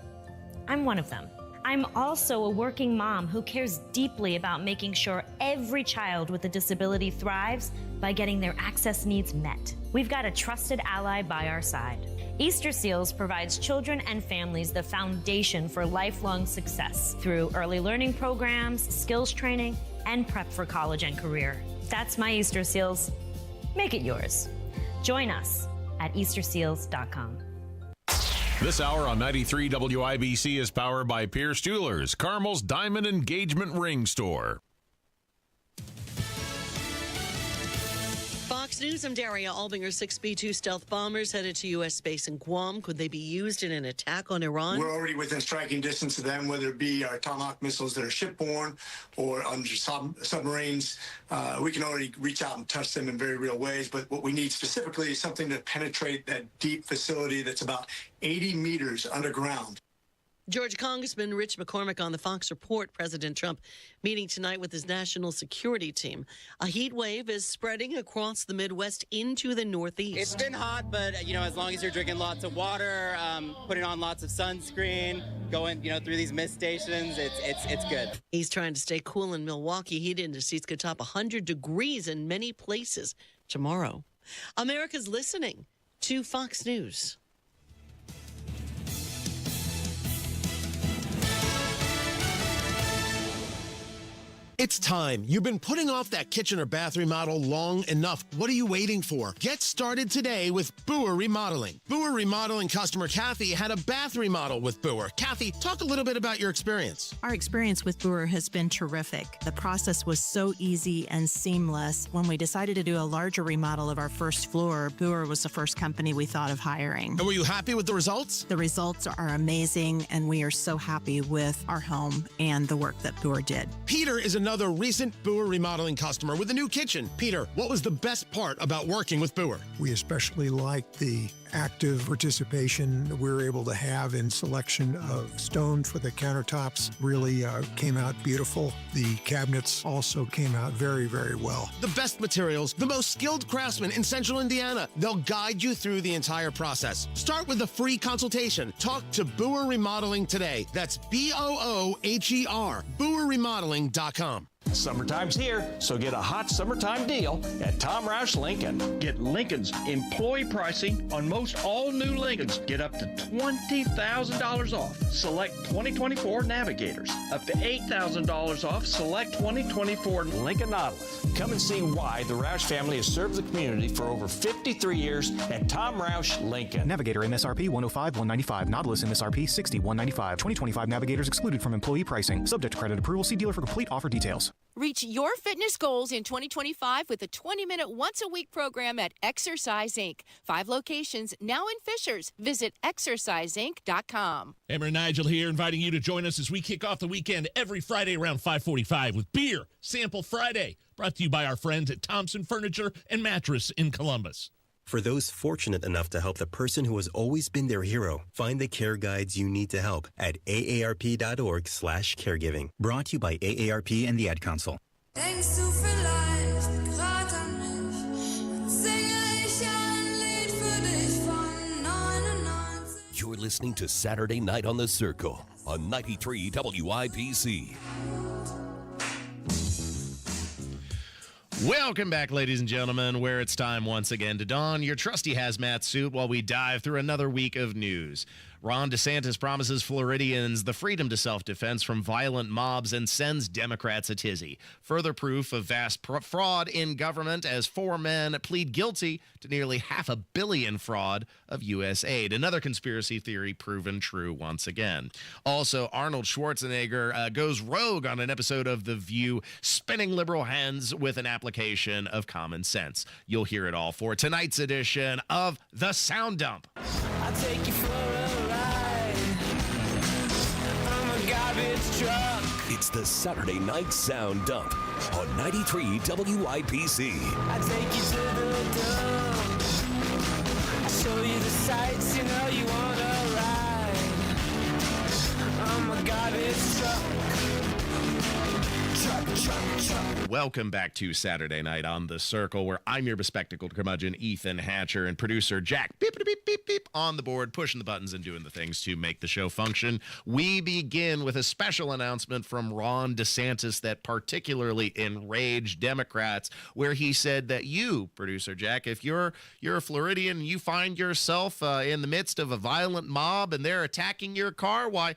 I'm one of them. I'm also a working mom who cares deeply about making sure every child with a disability thrives by getting their access needs met. We've got a trusted ally by our side. Easter Seals provides children and families the foundation for lifelong success through early learning programs, skills training, and prep for college and career. That's my Easter Seals. Make it yours. Join us at easterseals.com. This hour on 93 WIBC is powered by Pierce Jewelers, Carmel's Diamond Engagement Ring Store. Fox News, I'm Daria Albinger. 6B-2 stealth bombers headed to U.S. base in Guam. Could they be used in an attack on Iran? We're already within striking distance of them, whether it be our Tomahawk missiles that are shipborne or under submarines. We can already reach out and touch them in very real ways. But what we need specifically is something to penetrate that deep facility that's about 80 meters underground. Georgia Congressman Rich McCormick on the Fox Report. President Trump meeting tonight with his national security team. A heat wave is spreading across the Midwest into the Northeast. It's been hot, but, as long as you're drinking lots of water, putting on lots of sunscreen, going, through these mist stations, it's good. He's trying to stay cool in Milwaukee. Heat indices could top 100 degrees in many places tomorrow. America's listening to Fox News. It's time. You've been putting off that kitchen or bath remodel long enough. What are you waiting for? Get started today with Boer Remodeling. Boer Remodeling customer Kathy had a bath remodel with Boer. Kathy, talk a little bit about your experience. Our experience with Boer has been terrific. The process was so easy and seamless. When we decided to do a larger remodel of our first floor, Boer was the first company we thought of hiring. And were you happy with the results? The results are amazing, and we are so happy with our home and the work that Boer did. Peter is another recent Boer Remodeling customer with a new kitchen. Peter, what was the best part about working with Boer? We especially liked the active participation that we were able to have in selection of stone for the countertops. Really came out beautiful. The cabinets also came out very, very well. The best materials, the most skilled craftsmen in Central Indiana. They'll guide you through the entire process. Start with a free consultation. Talk to Boer Remodeling today. That's Booher, BoerRemodeling.com. Summertime's here, so get a hot summertime deal at Tom Roush Lincoln. Get Lincoln's employee pricing on most all new Lincolns. Get up to $20,000 off select 2024 Navigators. Up to $8,000 off select 2024 Lincoln Nautilus. Come and see why the Roush family has served the community for over 53 years at Tom Roush Lincoln. Navigator MSRP $105,195. Nautilus MSRP $60,195. 2025 Navigators excluded from employee pricing. Subject to credit approval. See dealer for complete offer details. Reach your fitness goals in 2025 with a 20-minute once-a-week program at Exercise Inc. 5 locations now in Fishers. Visit exerciseinc.com. Hammer and Nigel here, inviting you to join us as we kick off the weekend every Friday around 5:45 with Beer Sample Friday, brought to you by our friends at Thompson Furniture and Mattress in Columbus. For those fortunate enough to help the person who has always been their hero, find the care guides you need to help at aarp.org/caregiving. Brought to you by AARP and the Ad Council. Denkst du vielleicht grad an mich? Singe ich ein Lied für dich von 99. You're listening to Saturday Night on the Circle on 93 WIBC. Welcome back, ladies and gentlemen, where it's time once again to don your trusty hazmat suit while we dive through another week of news. Ron DeSantis promises Floridians the freedom to self-defense from violent mobs and sends Democrats a tizzy. Further proof of vast fraud in government as 4 men plead guilty to nearly $500 million fraud of U.S. aid. Another conspiracy theory proven true once again. Also, Arnold Schwarzenegger goes rogue on an episode of The View, spinning liberal hands with an application of common sense. You'll hear it all for tonight's edition of The Sound Dump. I'll take you for a ride. I'm a garbage truck. It's the Saturday Night Sound Dump on 93 WIBC. I take you to the dump. I show you the sights, you know you wanna ride. I'm a garbage truck. welcome back to Saturday Night on the Circle, where I'm your bespectacled curmudgeon, Ethan Hatcher, and producer Jack beep, beep, beep, beep, on the board, pushing the buttons and doing the things to make the show function. We begin with a special announcement from Ron DeSantis that particularly enraged Democrats, where he said that you, producer Jack, if you're a Floridian and you find yourself in the midst of a violent mob and they're attacking your car, why,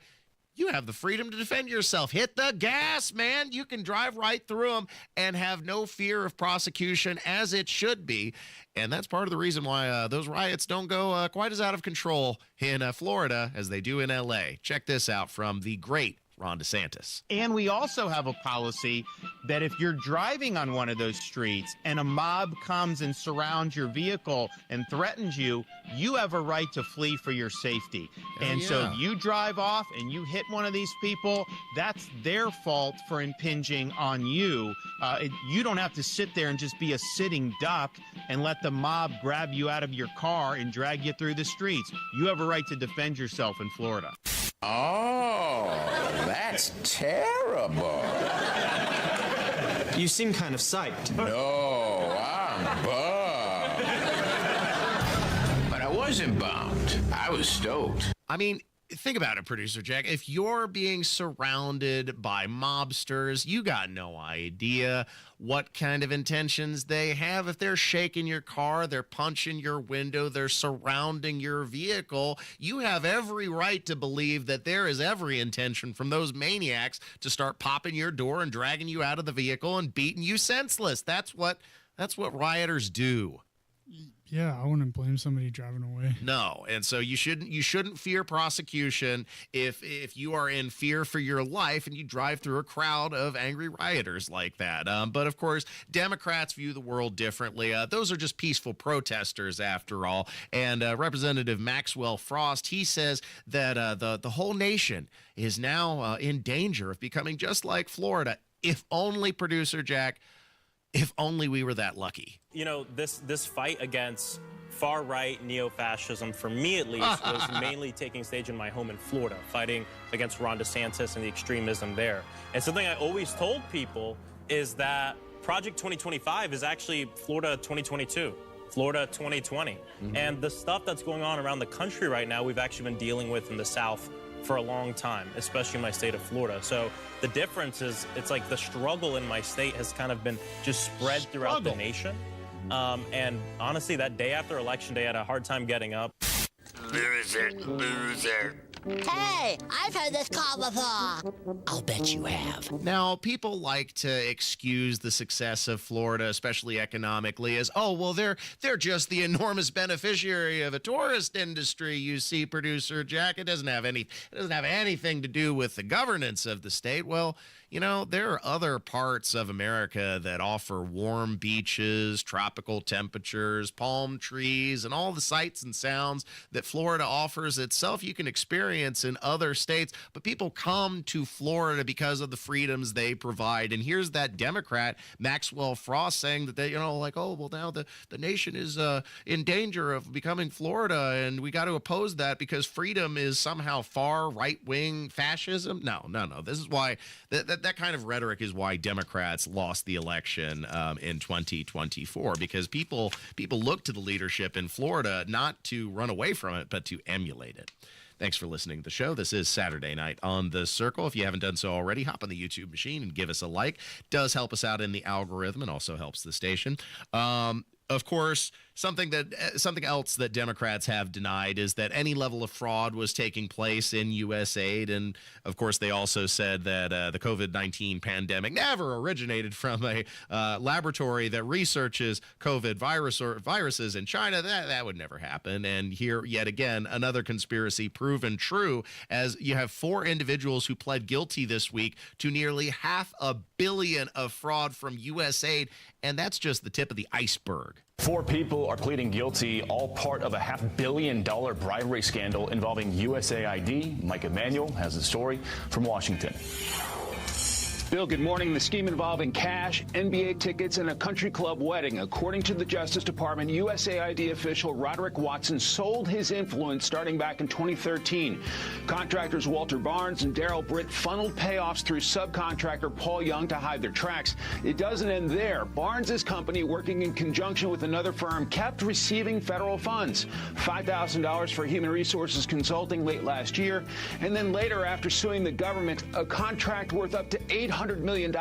you have the freedom to defend yourself. Hit the gas, man. You can drive right through them and have no fear of prosecution, as it should be. And that's part of the reason why those riots don't go quite as out of control in Florida as they do in L.A. Check this out from the great Ron DeSantis. And we also have a policy that if you're driving on one of those streets and a mob comes and surrounds your vehicle and threatens you, you have a right to flee for your safety. So if you drive off and you hit one of these people, that's their fault for impinging on you. You don't have to sit there and just be a sitting duck and let the mob grab you out of your car and drag you through the streets. You have a right to defend yourself in Florida. Oh, that's terrible. You seem kind of psyched. No, I'm bummed. But I wasn't bummed. I was stoked. I mean, think about it, producer Jack. If you're being surrounded by mobsters, you got no idea what kind of intentions they have. If they're shaking your car, they're punching your window, they're surrounding your vehicle, you have every right to believe that there is every intention from those maniacs to start popping your door and dragging you out of the vehicle and beating you senseless. That's what rioters do. Yeah, I wouldn't blame somebody driving away. No, and so you shouldn't fear prosecution if you are in fear for your life and you drive through a crowd of angry rioters like that. But of course, Democrats view the world differently. Those are just peaceful protesters after all. And Representative Maxwell Frost, he says that the whole nation is now in danger of becoming just like Florida. If only, producer Jack, if only we were that lucky. You know, this fight against far-right neo-fascism, for me at least, was mainly taking stage in my home in Florida, fighting against Ron DeSantis and the extremism there. And something I always told people is that Project 2025 is actually Florida 2022, Florida 2020. Mm-hmm. And the stuff that's going on around the country right now, we've actually been dealing with in the South for a long time, especially in my state of Florida. So the difference is, it's like the struggle in my state has kind of been just spread throughout the nation. And honestly, that day after Election Day, I had a hard time getting up. Loser, loser. Hey, I've heard this call before. I'll bet you have. Now, people like to excuse the success of Florida, especially economically, as, oh, well, they're just the enormous beneficiary of a tourist industry, you see, producer Jack. It doesn't have anything to do with the governance of the state. Well, you know, there are other parts of America that offer warm beaches, tropical temperatures, palm trees, and all the sights and sounds that Florida offers itself. You can experience in other states, but people come to Florida because of the freedoms they provide. And here's that Democrat, Maxwell Frost, saying that they, you know, like, oh, well, now the nation is in danger of becoming Florida, and we got to oppose that because freedom is somehow far right-wing fascism. No. This is why that kind of rhetoric is why Democrats lost the election in 2024, because people look to the leadership in Florida not to run away from it, but to emulate it. Thanks for listening to the show. This is Saturday Night on the Circle. If you haven't done so already, hop on the YouTube machine and give us a like. It does help us out in the algorithm and also helps the station. Of course, something else that Democrats have denied is that any level of fraud was taking place in USAID. And of course, they also said that the COVID-19 pandemic never originated from a laboratory that researches COVID viruses in China. That would never happen. And here, yet again, another conspiracy proven true, as you have 4 individuals who pled guilty this week to nearly $500 million of fraud from USAID. And that's just the tip of the iceberg. 4 people are pleading guilty, all part of a $500 million bribery scandal involving USAID. Mike Emanuel has the story from Washington. Bill, good morning. The scheme involving cash, NBA tickets, and a country club wedding. According to the Justice Department, USAID official Roderick Watson sold his influence starting back in 2013. Contractors Walter Barnes and Daryl Britt funneled payoffs through subcontractor Paul Young to hide their tracks. It doesn't end there. Barnes's company, working in conjunction with another firm, kept receiving federal funds. $5,000 for human resources consulting late last year, and then later, after suing the government, a contract worth up to $800 million.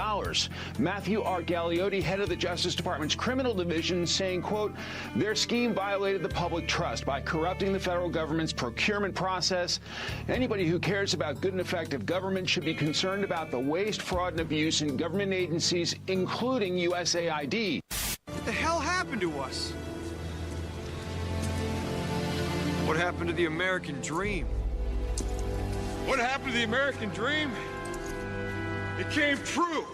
Matthew R. Galliotti, head of the Justice Department's criminal division, saying, quote, their scheme violated the public trust by corrupting the federal government's procurement process. Anybody who cares about good and effective government should be concerned about the waste, fraud, and abuse in government agencies, including USAID. What the hell happened to us? What happened to the American dream? What happened to the American dream? It came true.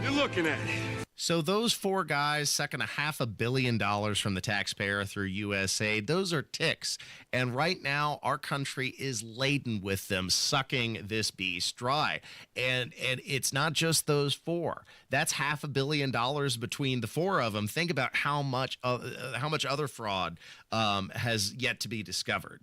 You're looking at it. So those four guys sucking $500 million from the taxpayer through USAID, those are ticks. And right now, our country is laden with them sucking this beast dry. And it's not just those four. That's $500 million between the four of them. Think about how much other fraud has yet to be discovered.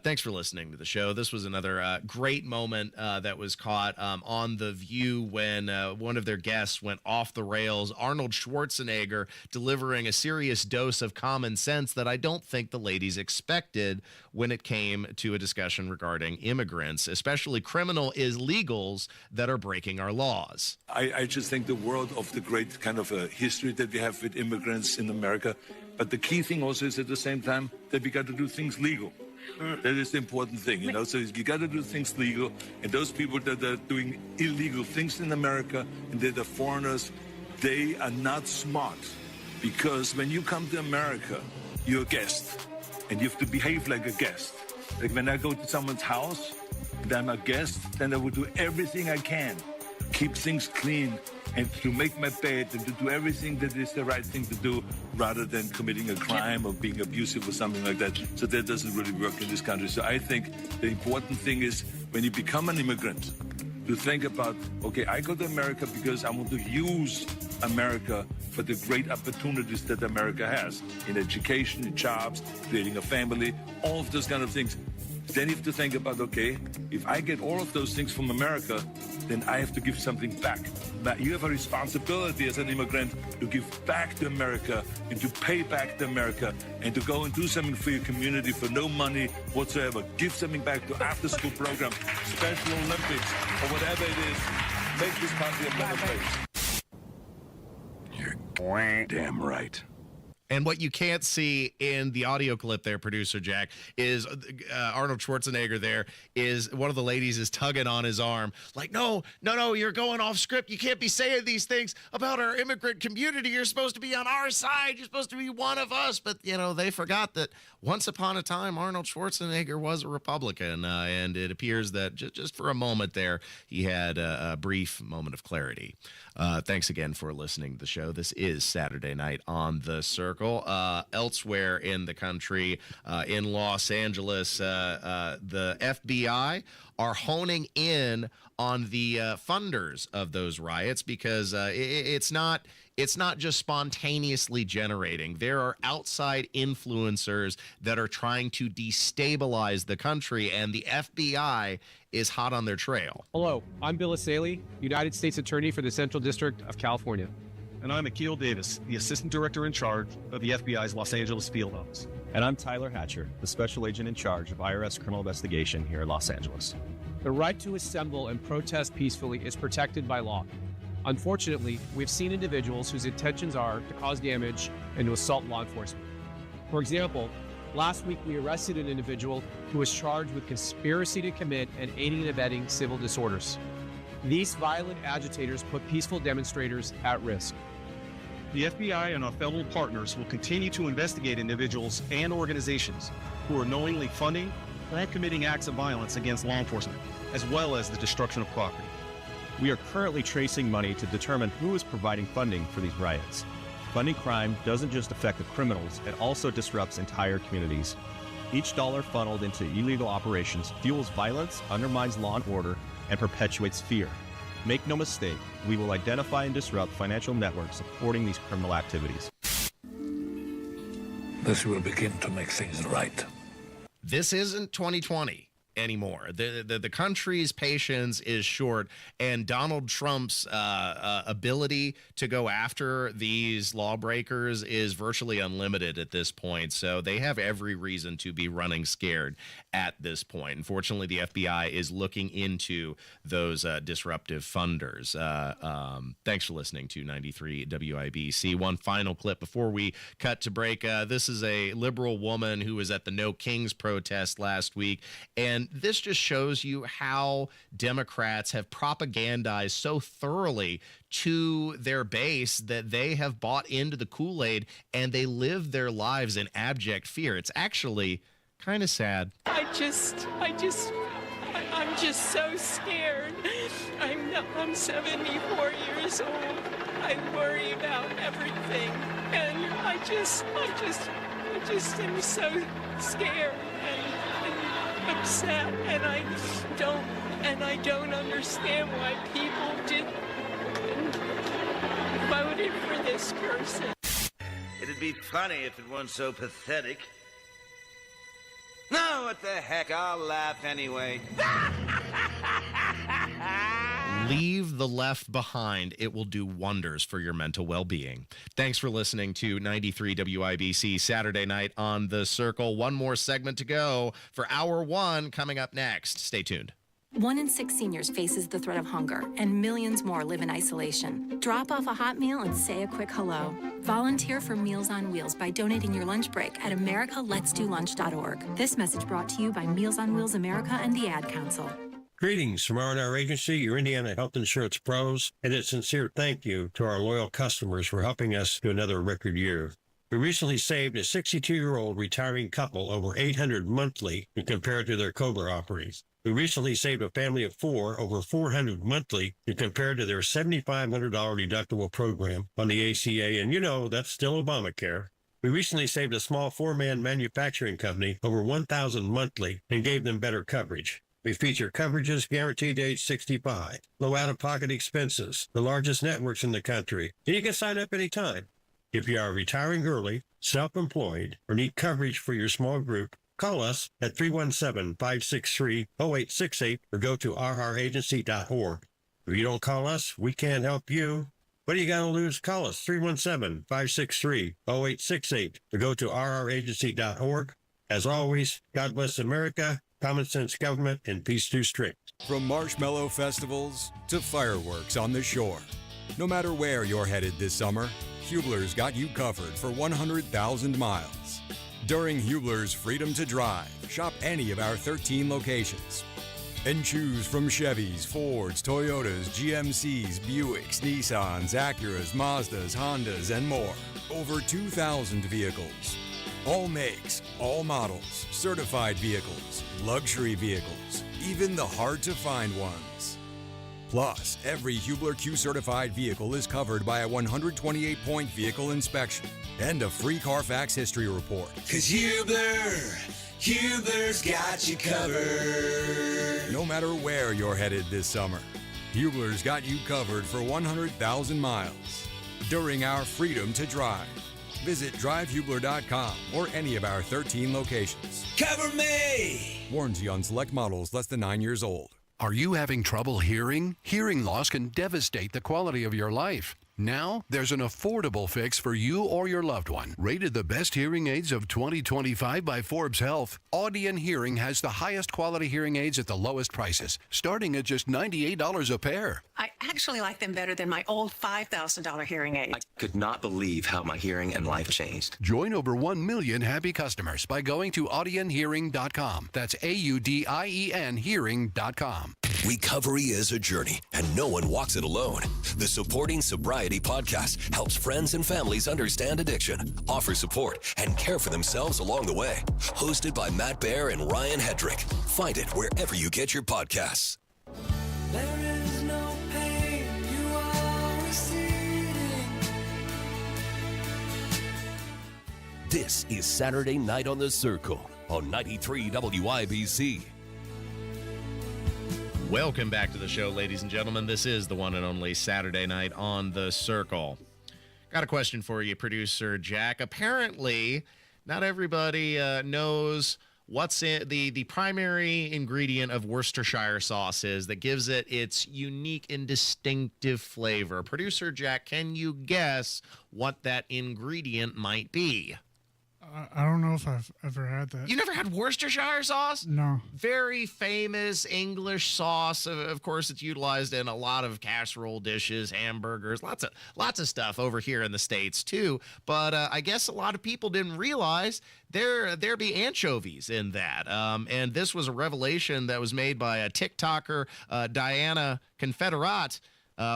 Thanks for listening to the show. This was another great moment that was caught on The View when one of their guests went off the rails. Arnold Schwarzenegger delivering a serious dose of common sense that I don't think the ladies expected when it came to a discussion regarding immigrants, especially criminal illegals that are breaking our laws. I just think the world of the great kind of a history that we have with immigrants in America. But the key thing also is at the same time that we got to do things legal. That is the important thing, you know. So you got to do things legal, and those people that are doing illegal things in America and they're the foreigners, they are not smart, because when you come to America, you're a guest, and you have to behave like a guest. Like when I go to someone's house, and I'm a guest, then I will do everything I can, keep things clean, and to make my bed and to do everything that is the right thing to do, rather than committing a crime or being abusive or something like that. So that doesn't really work in this country. So I think the important thing is when you become an immigrant, to think about, okay, I go to America because I want to use America for the great opportunities that America has in education, in jobs, creating a family, all of those kind of things. Then you have to think about, okay, if I get all of those things from America, then I have to give something back. Now, you have a responsibility as an immigrant to give back to America and to pay back to America and to go and do something for your community for no money whatsoever. Give something back to after-school program, Special Olympics, or whatever it is. Make this country a better place. You're damn right. And what you can't see in the audio clip there, producer Jack, is Arnold Schwarzenegger there is one of the ladies is tugging on his arm like, no, you're going off script. You can't be saying these things about our immigrant community. You're supposed to be on our side. You're supposed to be one of us. But, you know, they forgot that once upon a time, Arnold Schwarzenegger was a Republican. And it appears that just for a moment there, he had a brief moment of clarity. Thanks again for listening to the show. This is Saturday Night on the Circle. Elsewhere in the country, in Los Angeles, the FBI are honing in on the funders of those riots because it's not just spontaneously generating. There are outside influencers that are trying to destabilize the country, and the FBI is hot on their trail. Hello, I'm Bill Asaley, United States Attorney for the Central District of California. And I'm Akil Davis, the Assistant Director in charge of the FBI's Los Angeles Field Office. And I'm Tyler Hatcher, the Special Agent in charge of IRS Criminal Investigation here in Los Angeles. The right to assemble and protest peacefully is protected by law. Unfortunately, we've seen individuals whose intentions are to cause damage and to assault law enforcement. For example, last week we arrested an individual who was charged with conspiracy to commit and aiding and abetting civil disorders. These violent agitators put peaceful demonstrators at risk. The FBI and our federal partners will continue to investigate individuals and organizations who are knowingly funding or committing acts of violence against law enforcement, as well as the destruction of property. We are currently tracing money to determine who is providing funding for these riots. Funding crime doesn't just affect the criminals, it also disrupts entire communities. Each dollar funneled into illegal operations fuels violence, undermines law and order, and perpetuates fear. Make no mistake, we will identify and disrupt financial networks supporting these criminal activities. This will begin to make things right. This isn't 2020 anymore. The country's patience is short, and Donald Trump's ability to go after these lawbreakers is virtually unlimited at this point. So they have every reason to be running scared at this point. Unfortunately, the FBI is looking into those disruptive funders. Thanks for listening to 93 WIBC. One final clip before we cut to break. This is a liberal woman who was at the No Kings protest last week, and this just shows you how Democrats have propagandized so thoroughly to their base that they have bought into the Kool-Aid and they live their lives in abject fear. It's actually kind of sad. I'm just so scared. I'm 74 years old. I worry about everything, and I just am so scared and upset, and I don't understand why people voted for this person. It'd be funny if it weren't so pathetic. No, what the heck, I'll laugh anyway. Leave the left behind. It will do wonders for your mental well-being. Thanks for listening to 93 WIBC Saturday night on The Circle. One more segment to go for hour one coming up next. Stay tuned. 1 in 6 seniors faces the threat of hunger, and millions more live in isolation. Drop off a hot meal and say a quick hello. Volunteer for Meals on Wheels by donating your lunch break at americaletsdolunch.org. This message brought to you by Meals on Wheels America and the Ad Council. Greetings from R&R Agency, your Indiana health insurance pros, and a sincere thank you to our loyal customers for helping us to another record year. We recently saved a 62-year-old retiring couple over $800 monthly when compared to their COBRA offerings. We recently saved a family of 4 over $400 monthly when compared to their $7,500 deductible program on the ACA, and you know that's still Obamacare. We recently saved a small 4-man manufacturing company over $1,000 monthly and gave them better coverage. We feature coverages guaranteed to age 65, low out-of-pocket expenses, the largest networks in the country, and you can sign up anytime. If you are retiring early, self-employed, or need coverage for your small group, call us at 317-563-0868 or go to rragency.org. If you don't call us, we can't help you. What do you got to lose? Call us 317-563-0868 or go to rragency.org. As always, God bless America, common sense government, and peace through strength. From marshmallow festivals to fireworks on the shore. No matter where you're headed this summer, Hubler's got you covered for 100,000 miles. During Hubler's Freedom to Drive, shop any of our 13 locations and choose from Chevys, Fords, Toyotas, GMCs, Buicks, Nissans, Acuras, Mazdas, Hondas, and more. Over 2,000 vehicles. All makes, all models, certified vehicles, luxury vehicles, even the hard-to-find ones. Plus, every Hubler Q-certified vehicle is covered by a 128-point vehicle inspection and a free Carfax history report. 'Cause Hubler's got you covered. No matter where you're headed this summer, Hubler's got you covered for 100,000 miles during our Freedom to Drive. Visit drivehubler.com or any of our 13 locations. Cover me! Warranty on select models less than 9 years old. Are you having trouble hearing? Hearing loss can devastate the quality of your life. Now, there's an affordable fix for you or your loved one. Rated the best hearing aids of 2025 by Forbes Health, Audion Hearing has the highest quality hearing aids at the lowest prices, starting at just $98 a pair. I actually like them better than my old $5,000 hearing aid. I could not believe how my hearing and life changed. Join over 1 million happy customers by going to audionhearing.com. That's AUDIEN hearing.com. Recovery is a journey, and no one walks it alone. The Supporting Sobriety podcast helps friends and families understand addiction, offer support, and care for themselves along the way. Hosted by Matt Baer and Ryan Hedrick. Find it wherever you get your podcasts. There is no pain you are receding. This is Saturday Night on the Circle on 93 WIBC. Welcome back to the show, ladies and gentlemen. This is the one and only Saturday Night on the Circle. Got a question for you, producer Jack. Apparently, not everybody knows what's in the primary ingredient of Worcestershire sauce is that gives it its unique and distinctive flavor. Producer Jack, can you guess what that ingredient might be? I don't know if I've ever had that. You never had Worcestershire sauce? No. Very famous English sauce. Of course, it's utilized in a lot of casserole dishes, hamburgers, lots of stuff over here in the States too. But I guess a lot of people didn't realize there be anchovies in that. And this was a revelation that was made by a TikToker, Diana Confederate,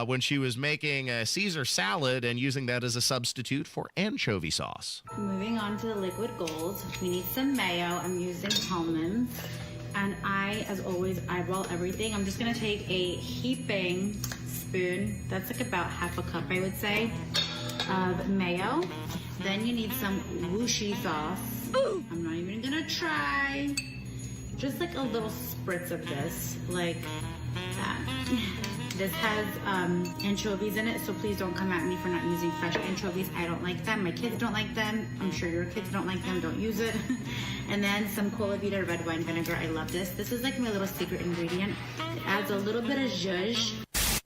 when she was making a Caesar salad and using that as a substitute for anchovy sauce. Moving on to the liquid gold, we need some mayo. I'm using Hellmann's. And I, as always, eyeball everything. I'm just gonna take a heaping spoon, that's like about half a cup, I would say, of mayo. Then you need some whooshy sauce. Ooh. I'm not even gonna try. Just like a little spritz of this, like that. This has anchovies in it, so please don't come at me for not using fresh anchovies. I don't like them. My kids don't like them. I'm sure your kids don't like them. Don't use it. And then some Cola Vita red wine vinegar. I love this. This is like my little secret ingredient. It adds a little bit of zhuzh.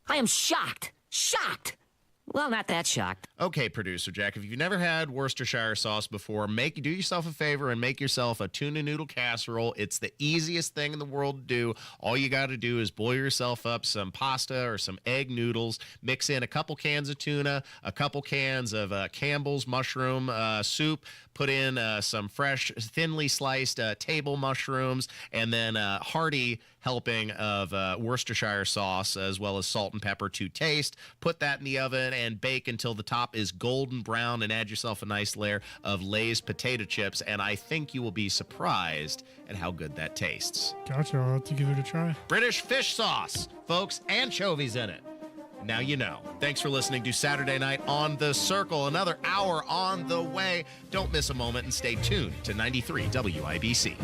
I am shocked. Shocked. Well, not that shocked. Okay, producer Jack, if you've never had Worcestershire sauce before, do yourself a favor and make yourself a tuna noodle casserole. It's the easiest thing in the world to do. All you got to do is boil yourself up some pasta or some egg noodles, mix in a couple cans of tuna, a couple cans of Campbell's mushroom soup, put in some fresh, thinly sliced table mushrooms, and then a hearty helping of Worcestershire sauce, as well as salt and pepper to taste. Put that in the oven and bake until the top is golden brown, and add yourself a nice layer of Lay's potato chips, and I think you will be surprised at how good that tastes. Gotcha. I'll have to give it a try. British fish sauce, folks, anchovies in it. Now you know. Thanks for listening to Saturday Night on the Circle. Another hour on the way. Don't miss a moment and stay tuned to 93 WIBC.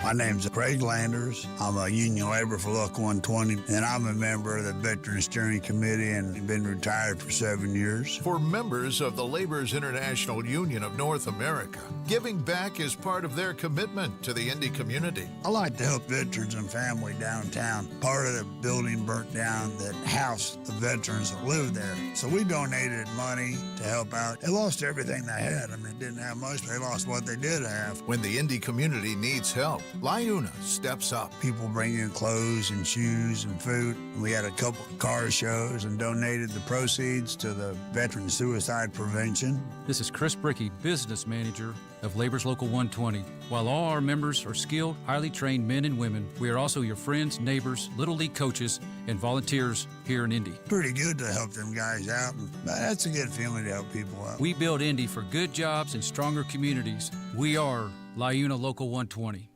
My name's Craig Landers. I'm a union laborer for Local 120, and I'm a member of the Veterans Steering Committee and been retired for 7 years. For members of the Laborers International Union of North America, giving back is part of their commitment to the Indy community. I like to help veterans and family downtown. Part of the building burnt down that housed the veterans that lived there. So we donated money to help out. They lost everything they had. I mean, they didn't have much, but they lost what they did have. When the Indy community needs help, LIUNA steps up. People bring in clothes and shoes and food. We had a couple of car shows and donated the proceeds to the Veteran Suicide Prevention. This is Chris Brickey, Business Manager of Labor's Local 120. While all our members are skilled, highly trained men and women, we are also your friends, neighbors, Little League coaches, and volunteers here in Indy. Pretty good to help them guys out. That's a good feeling to help people out. We build Indy for good jobs and stronger communities. We are LIUNA Local 120.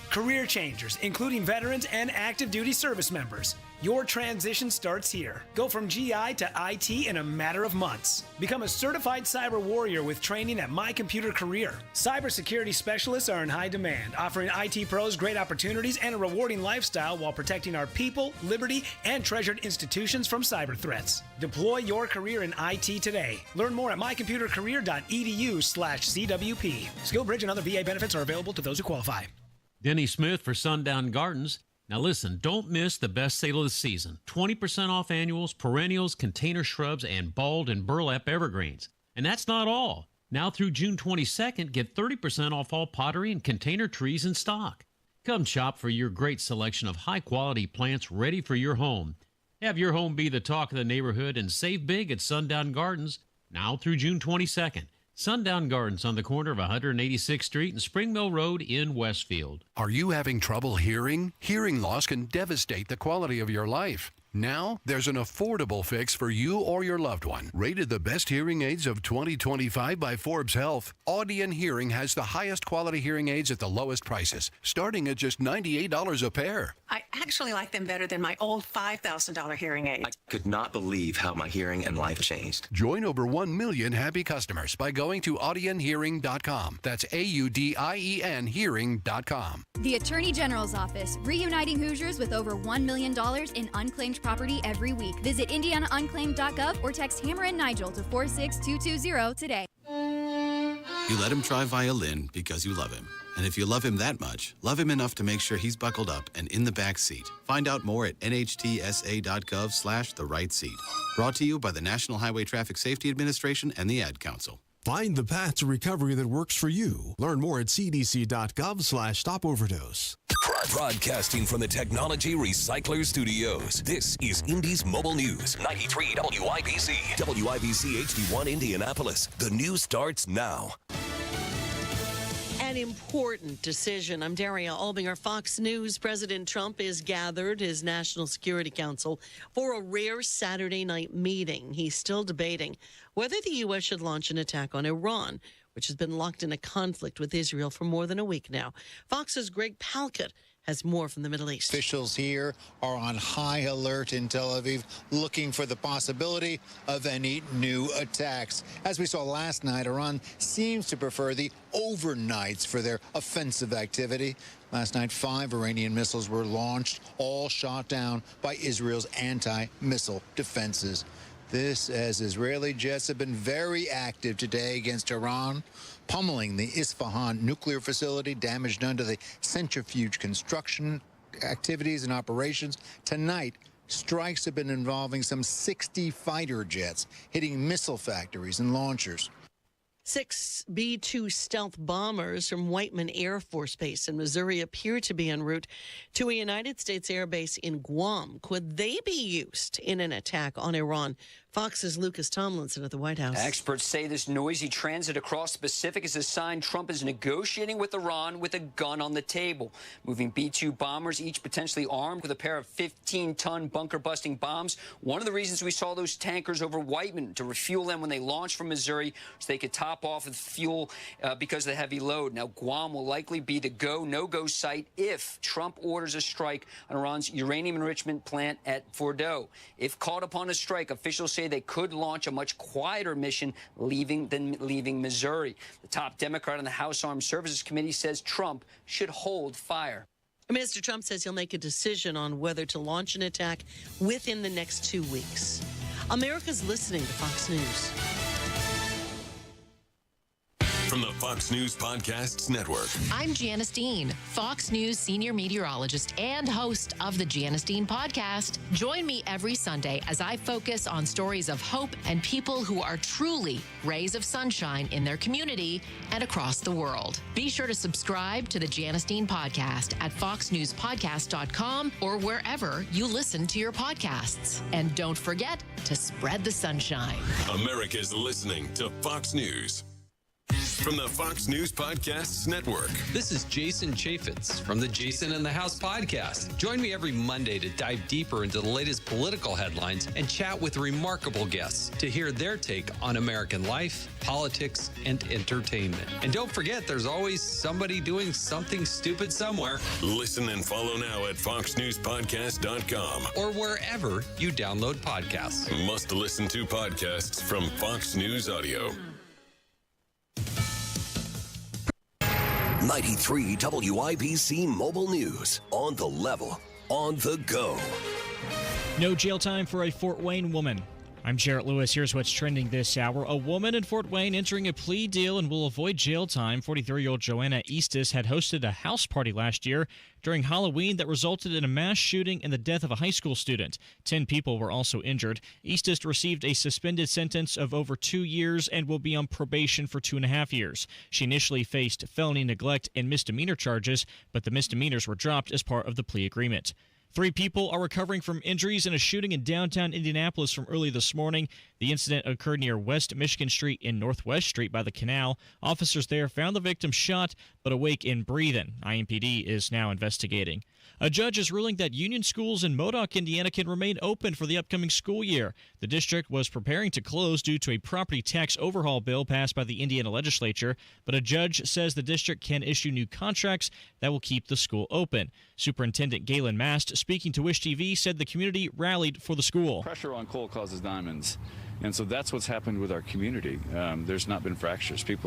Career changers, including veterans and active duty service members. Your transition starts here. Go from GI to IT in a matter of months. Become a certified cyber warrior with training at My Computer Career. Cybersecurity specialists are in high demand, offering IT pros great opportunities and a rewarding lifestyle while protecting our people, liberty, and treasured institutions from cyber threats. Deploy your career in IT today. Learn more at mycomputercareer.edu/CWP. SkillBridge and other VA benefits are available to those who qualify. Denny Smith for Sundown Gardens. Now listen, don't miss the best sale of the season. 20% off annuals, perennials, container shrubs, and bulb and burlap evergreens. And that's not all. Now through June 22nd, get 30% off all pottery and container trees in stock. Come shop for your great selection of high-quality plants ready for your home. Have your home be the talk of the neighborhood and save big at Sundown Gardens. Now through June 22nd. Sundown Gardens on the corner of 186th Street and Spring Mill Road in Westfield. Are you having trouble hearing? Hearing loss can devastate the quality of your life. Now, there's an affordable fix for you or your loved one. Rated the best hearing aids of 2025 by Forbes Health, Audion Hearing has the highest quality hearing aids at the lowest prices, starting at just $98 a pair. I actually like them better than my old $5,000 hearing aid. I could not believe how my hearing and life changed. Join over 1 million happy customers by going to audionhearing.com. That's AUDIEN hearing.com. The Attorney General's Office, reuniting Hoosiers with over $1 million in unclaimed property every week. Visit indianaunclaimed.gov or text Hammer and Nigel to 46220 today. You let him try violin because you love him. And if you love him that much, love him enough to make sure he's buckled up and in the back seat. Find out more at nhtsa.gov/the-right-seat. Brought to you by the National Highway Traffic Safety Administration and the Ad Council. Find the path to recovery that works for you. Learn more at cdc.gov/stopoverdose. Broadcasting from the Technology Recycler Studios, this is Indy's Mobile News, 93 WIBC. WIBC HD1 Indianapolis. The news starts now. An important decision. I'm Daria Albinger, Fox News. President Trump is gathered his National Security Council for a rare Saturday night meeting. He's still debating whether the U.S. should launch an attack on Iran, which has been locked in a conflict with Israel for more than a week now. Fox's Greg Palkett has more from the Middle East. Officials here are on high alert in Tel Aviv, looking for the possibility of any new attacks. As we saw last night, Iran seems to prefer the overnights for their offensive activity. Last night, 5 Iranian missiles were launched, all shot down by Israel's anti-missile defenses. This, as Israeli jets have been very active today against Iran, pummeling the Isfahan nuclear facility, damage done to the centrifuge construction activities and operations. Tonight, strikes have been involving some 60 fighter jets, hitting missile factories and launchers. 6 B-2 stealth bombers from Whiteman Air Force Base in Missouri appear to be en route to a United States air base in Guam. Could they be used in an attack on Iran? Fox's Lucas Tomlinson at the White House. Experts say this noisy transit across the Pacific is a sign Trump is negotiating with Iran with a gun on the table. Moving B-2 bombers, each potentially armed with a pair of 15-ton bunker-busting bombs. One of the reasons we saw those tankers over Whiteman to refuel them when they launched from Missouri so they could top off with fuel because of the heavy load. Now, Guam will likely be the go-no-go site if Trump orders a strike on Iran's uranium enrichment plant at Fordow. If called upon a strike, officials say they could launch a much quieter mission than leaving Missouri. The top Democrat on the House Armed Services Committee says Trump should hold fire. Mr. Trump says he'll make a decision on whether to launch an attack within the next 2 weeks. America's listening to Fox News. From the Fox News Podcasts Network. I'm Janice Dean, Fox News senior meteorologist and host of the Janice Dean Podcast. Join me every Sunday as I focus on stories of hope and people who are truly rays of sunshine in their community and across the world. Be sure to subscribe to the Janice Dean Podcast at foxnewspodcast.com or wherever you listen to your podcasts. And don't forget to spread the sunshine. America's listening to Fox News. From the Fox News Podcasts Network. This is Jason Chaffetz from the Jason in the House podcast. Join me every Monday to dive deeper into the latest political headlines and chat with remarkable guests to hear their take on American life, politics, and entertainment. And don't forget, there's always somebody doing something stupid somewhere. Listen and follow now at foxnewspodcast.com or wherever you download podcasts. Must listen to podcasts from Fox News Audio. 93 WIBC Mobile News. On the level, on the go. No jail time for a Fort Wayne woman. I'm Jarrett Lewis. Here's what's trending this hour. A woman in Fort Wayne entering a plea deal and will avoid jail time. 43-year-old Joanna Eastis had hosted a house party last year during Halloween that resulted in a mass shooting and the death of a high school student. 10 people were also injured. Eastis received a suspended sentence of over 2 years and will be on probation for 2.5 years. She initially faced felony neglect and misdemeanor charges, but the misdemeanors were dropped as part of the plea agreement. 3 people are recovering from injuries in a shooting in downtown Indianapolis from early this morning. The incident occurred near West Michigan Street and Northwest Street by the canal. Officers there found the victim shot but awake and breathing. IMPD is now investigating. A judge is ruling that Union schools in Modoc, Indiana can remain open for the upcoming school year. The district was preparing to close due to a property tax overhaul bill passed by the Indiana legislature, but a judge says the district can issue new contracts that will keep the school open. Superintendent Galen Mast, speaking to Wish TV, said the community rallied for the school. Pressure on coal causes diamonds, and so that's what's happened with our community. There's not been fractures. It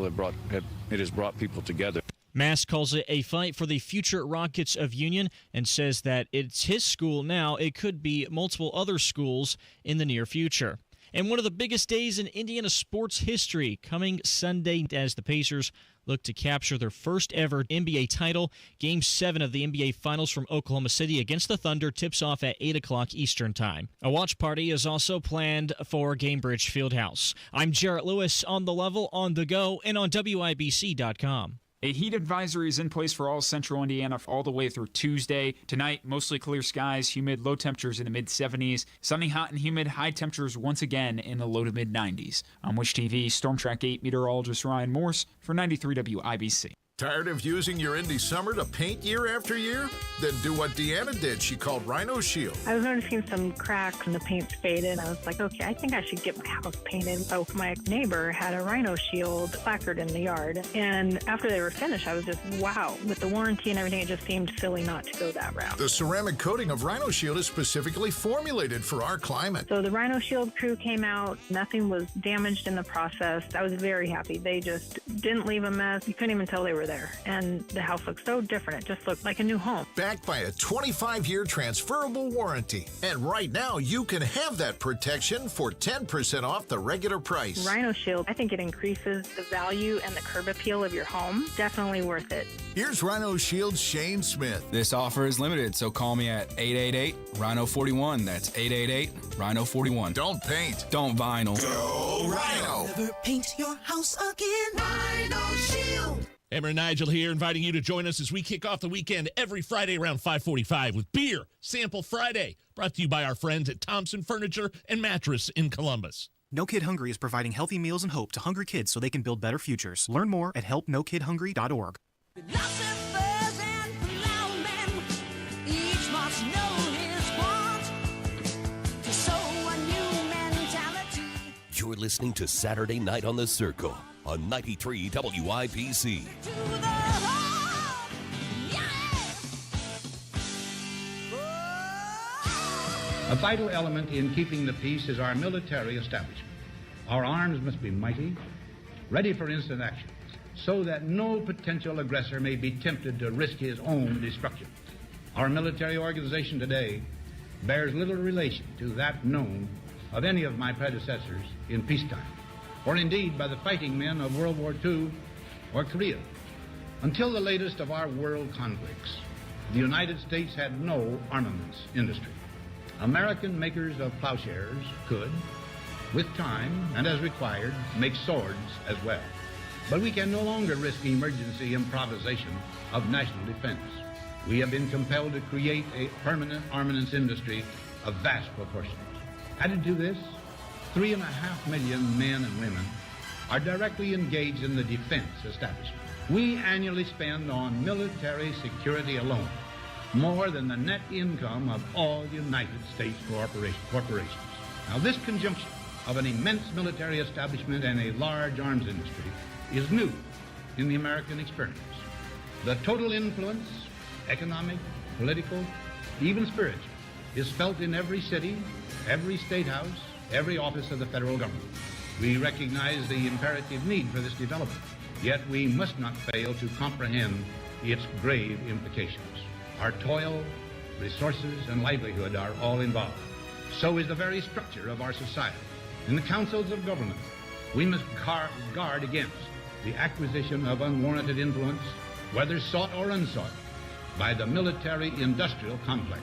has brought people together. Mast calls it a fight for the future Rockets of Union and says that it's his school now. It could be multiple other schools in the near future. And one of the biggest days in Indiana sports history coming Sunday as the Pacers look to capture their first ever NBA title. Game 7 of the NBA Finals from Oklahoma City against the Thunder tips off at 8 o'clock Eastern Time. A watch party is also planned for Gamebridge Fieldhouse. I'm Jarrett Lewis on The Level, on The Go, and on WIBC.com. A heat advisory is in place for all central Indiana all the way through Tuesday. Tonight, mostly clear skies, humid, low temperatures in the mid-70s. Sunny, hot, and humid, high temperatures once again in the low to mid-90s. On Wish TV, Storm Track 8 meteorologist Ryan Morse for 93 WIBC. Tired of using your Indy summer to paint year after year? Then do what Deanna did. She called Rhino Shield. I was noticing some cracks and the paint's faded. I was like, okay, I think I should get my house painted. So my neighbor had a Rhino Shield placard in the yard. And after they were finished, I was just, wow. With the warranty and everything, it just seemed silly not to go that route. The ceramic coating of Rhino Shield is specifically formulated for our climate. So the Rhino Shield crew came out. Nothing was damaged in the process. I was very happy. They just didn't leave a mess. You couldn't even tell they were there. And the house looked so different. It just looked like a new home. Backed by a 25-year transferable warranty. And right now, you can have that protection for 10% off the regular price. Rhino Shield, I think it increases the value and the curb appeal of your home. Definitely worth it. Here's Rhino Shield's Shane Smith. This offer is limited, so call me at 888-RHINO-41. That's 888-RHINO-41. Don't paint. Don't vinyl. Go Rhino. Never paint your house again. Rhino Shield. Hammer and Nigel here, inviting you to join us as we kick off the weekend every Friday around 5:45 with Beer Sample Friday, brought to you by our friends at Thompson Furniture and Mattress in Columbus. No Kid Hungry is providing healthy meals and hope to hungry kids so they can build better futures. Learn more at helpnokidhungry.org. You're listening to Saturday Night on the Circle on 93 WIBC. A vital element in keeping the peace is our military establishment. Our arms must be mighty, ready for instant action, so that no potential aggressor may be tempted to risk his own destruction. Our military organization today bears little relation to that known of any of my predecessors in peacetime, or indeed by the fighting men of World War II or Korea. Until the latest of our world conflicts, the United States had no armaments industry. American makers of plowshares could, with time and as required, make swords as well. But we can no longer risk emergency improvisation of national defense. We have been compelled to create a permanent armaments industry of vast proportions. Added to this, 3.5 million men and women are directly engaged in the defense establishment. We annually spend on military security alone more than the net income of all United States corporations. Now, this conjunction of an immense military establishment and a large arms industry is new in the American experience. The total influence, economic, political, even spiritual, is felt in every city, every state house, every office of the federal government. We recognize the imperative need for this development, yet we must not fail to comprehend its grave implications. Our toil, resources, and livelihood are all involved. So is the very structure of our society. In the councils of government, we must guard against the acquisition of unwarranted influence, whether sought or unsought, by the military-industrial complex.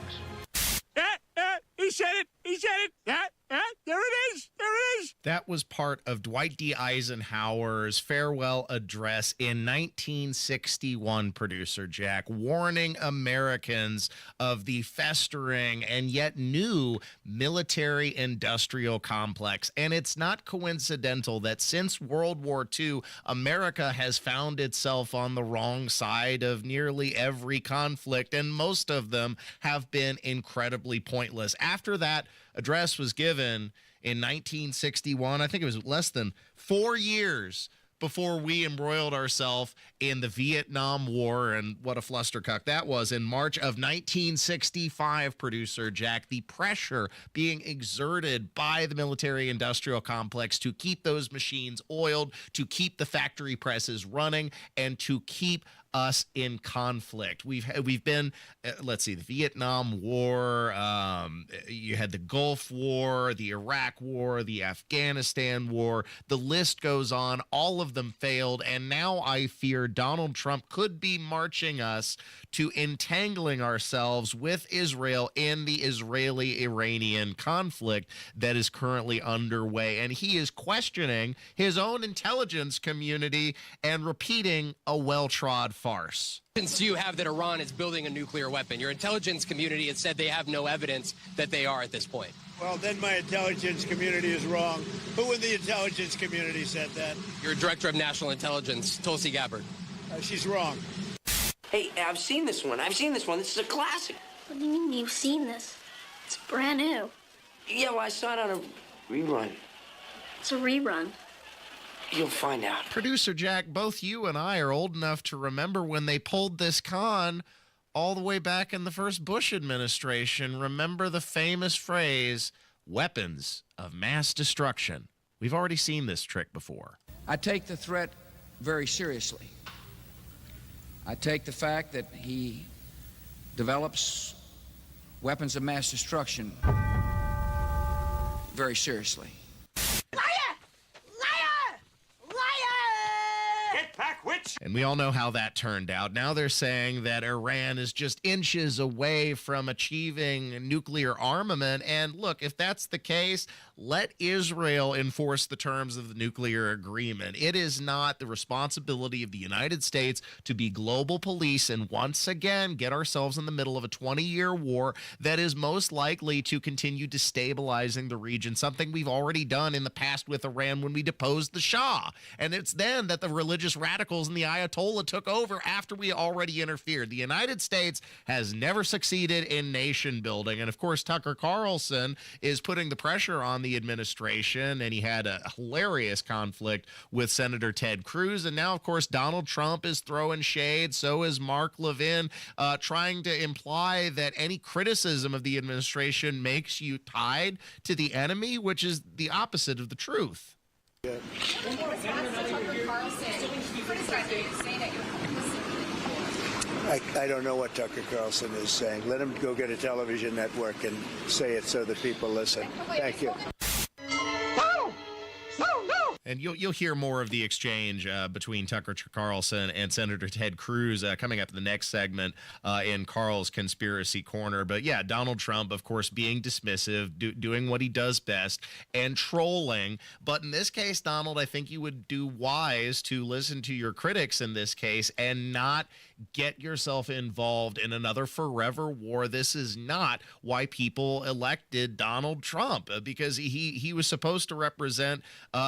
He said it! He said it! There it is! There it is! That was part of Dwight D. Eisenhower's farewell address in 1961, producer Jack, warning Americans of the festering and yet new military-industrial complex. And it's not coincidental that since World War II, America has found itself on the wrong side of nearly every conflict, and most of them have been incredibly pointless. After that address was given in 1961, I think it was less than 4 years before we embroiled ourselves in the Vietnam War, and what a flustercuck that was. In March of 1965, producer Jack, the pressure being exerted by the military-industrial complex to keep those machines oiled, to keep the factory presses running, and to keep us in conflict. We've been, let's see, the Vietnam War, you had the Gulf War, the Iraq War, the Afghanistan War, the list goes on. All of them failed, and now I fear Donald Trump could be marching us to entangling ourselves with Israel in the Israeli-Iranian conflict that is currently underway. And he is questioning his own intelligence community and repeating a well-trod farce. Do you have that Iran is building a nuclear weapon? Your intelligence community has said they have no evidence that they are at this point. Well, then my intelligence community is wrong. Who in the intelligence community said that? Your director of national intelligence, Tulsi Gabbard. She's wrong. Hey, I've seen this one. This is a classic. What do you mean you've seen this? It's brand new. Yeah, well, I saw it on a rerun. It's a rerun. You'll find out. Producer Jack, both you and I are old enough to remember when they pulled this con all the way back in the first Bush administration. Remember the famous phrase, weapons of mass destruction. We've already seen this trick before. I take the threat very seriously. I take the fact that he develops weapons of mass destruction very seriously. And we all know how that turned out. Now they're saying that Iran is just inches away from achieving nuclear armament. And look, if that's the case, let Israel enforce the terms of the nuclear agreement. It is not the responsibility of the United States to be global police and once again get ourselves in the middle of a 20-year war that is most likely to continue destabilizing the region, something we've already done in the past with Iran when we deposed the Shah. And it's then that the religious radicals and the Ayatollah took over after we already interfered. The United States has never succeeded in nation building. And of course, Tucker Carlson is putting the pressure on the administration, and he had a hilarious conflict with Senator Ted Cruz. And now, of course, Donald Trump is throwing shade. So is Mark Levin, trying to imply that any criticism of the administration makes you tied to the enemy, which is the opposite of the truth. I don't know what Tucker Carlson is saying. Let him go get a television network and say it so that people listen. Thank you. And you'll hear more of the exchange between Tucker Carlson and Senator Ted Cruz coming up in the next segment in Carl's Conspiracy Corner. But yeah, Donald Trump, of course, being dismissive, doing what he does best, and trolling. But in this case, Donald, I think you would do wise to listen to your critics in this case and not get yourself involved in another forever war. This is not why people elected Donald Trump, because he was supposed to represent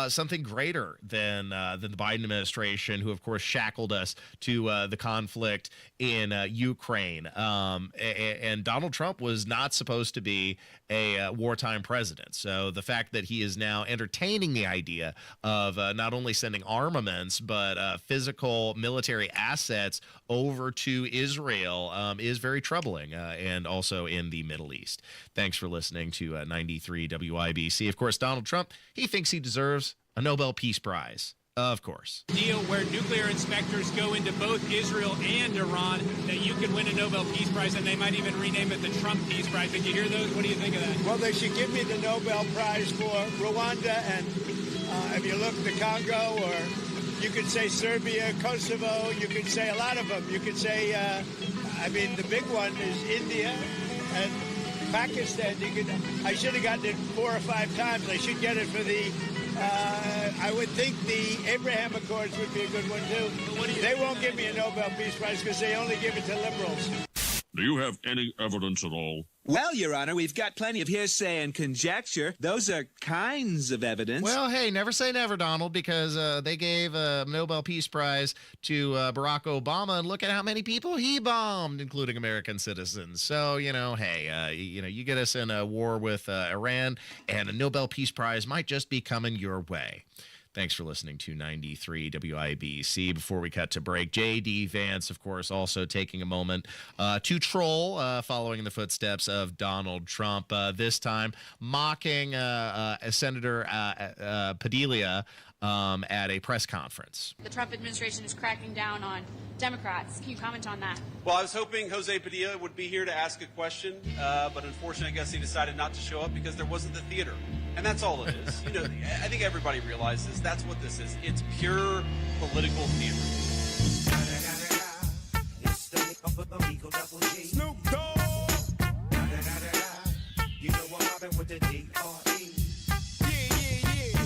something greater than the Biden administration, who, of course, shackled us to the conflict in Ukraine. And Donald Trump was not supposed to be a wartime president. So the fact that he is now entertaining the idea of not only sending armaments, but physical military assets over to Israel is very troubling, and also in the Middle East. Thanks for listening to 93 WIBC. Of course, Donald Trump, he thinks he deserves a Nobel Peace Prize. Of course. Deal where nuclear inspectors go into both Israel and Iran, that you could win a Nobel Peace Prize, and they might even rename it the Trump Peace Prize. Did you hear those? What do you think of that? Well, they should give me the Nobel Prize for Rwanda and, if you look, the Congo, or you could say Serbia, Kosovo, you could say a lot of them. You could say, the big one is India, and Pakistan. I should have gotten it 4 or 5 times. I should get it for the. I would think the Abraham Accords would be a good one too. They won't give me a Nobel Peace Prize because they only give it to liberals. Do you have any evidence at all? Well, Your Honor, we've got plenty of hearsay and conjecture. Those are kinds of evidence. Well, hey, never say never, Donald, because they gave a Nobel Peace Prize to Barack Obama, and look at how many people he bombed, including American citizens. So, hey, you get us in a war with Iran, and a Nobel Peace Prize might just be coming your way. Thanks for listening to 93 WIBC. Before we cut to break, J.D. Vance, of course, also taking a moment to troll, following in the footsteps of Donald Trump, this time mocking Senator Padilla at a press conference. The Trump administration is cracking down on Democrats. Can you comment on that? Well, I was hoping Jose Padilla would be here to ask a question, but unfortunately, I guess he decided not to show up because there wasn't the theater. And that's all it is. I think everybody realizes that's what this is. It's pure political theater. Snoop Dogg. You know what happened with the D.R.E.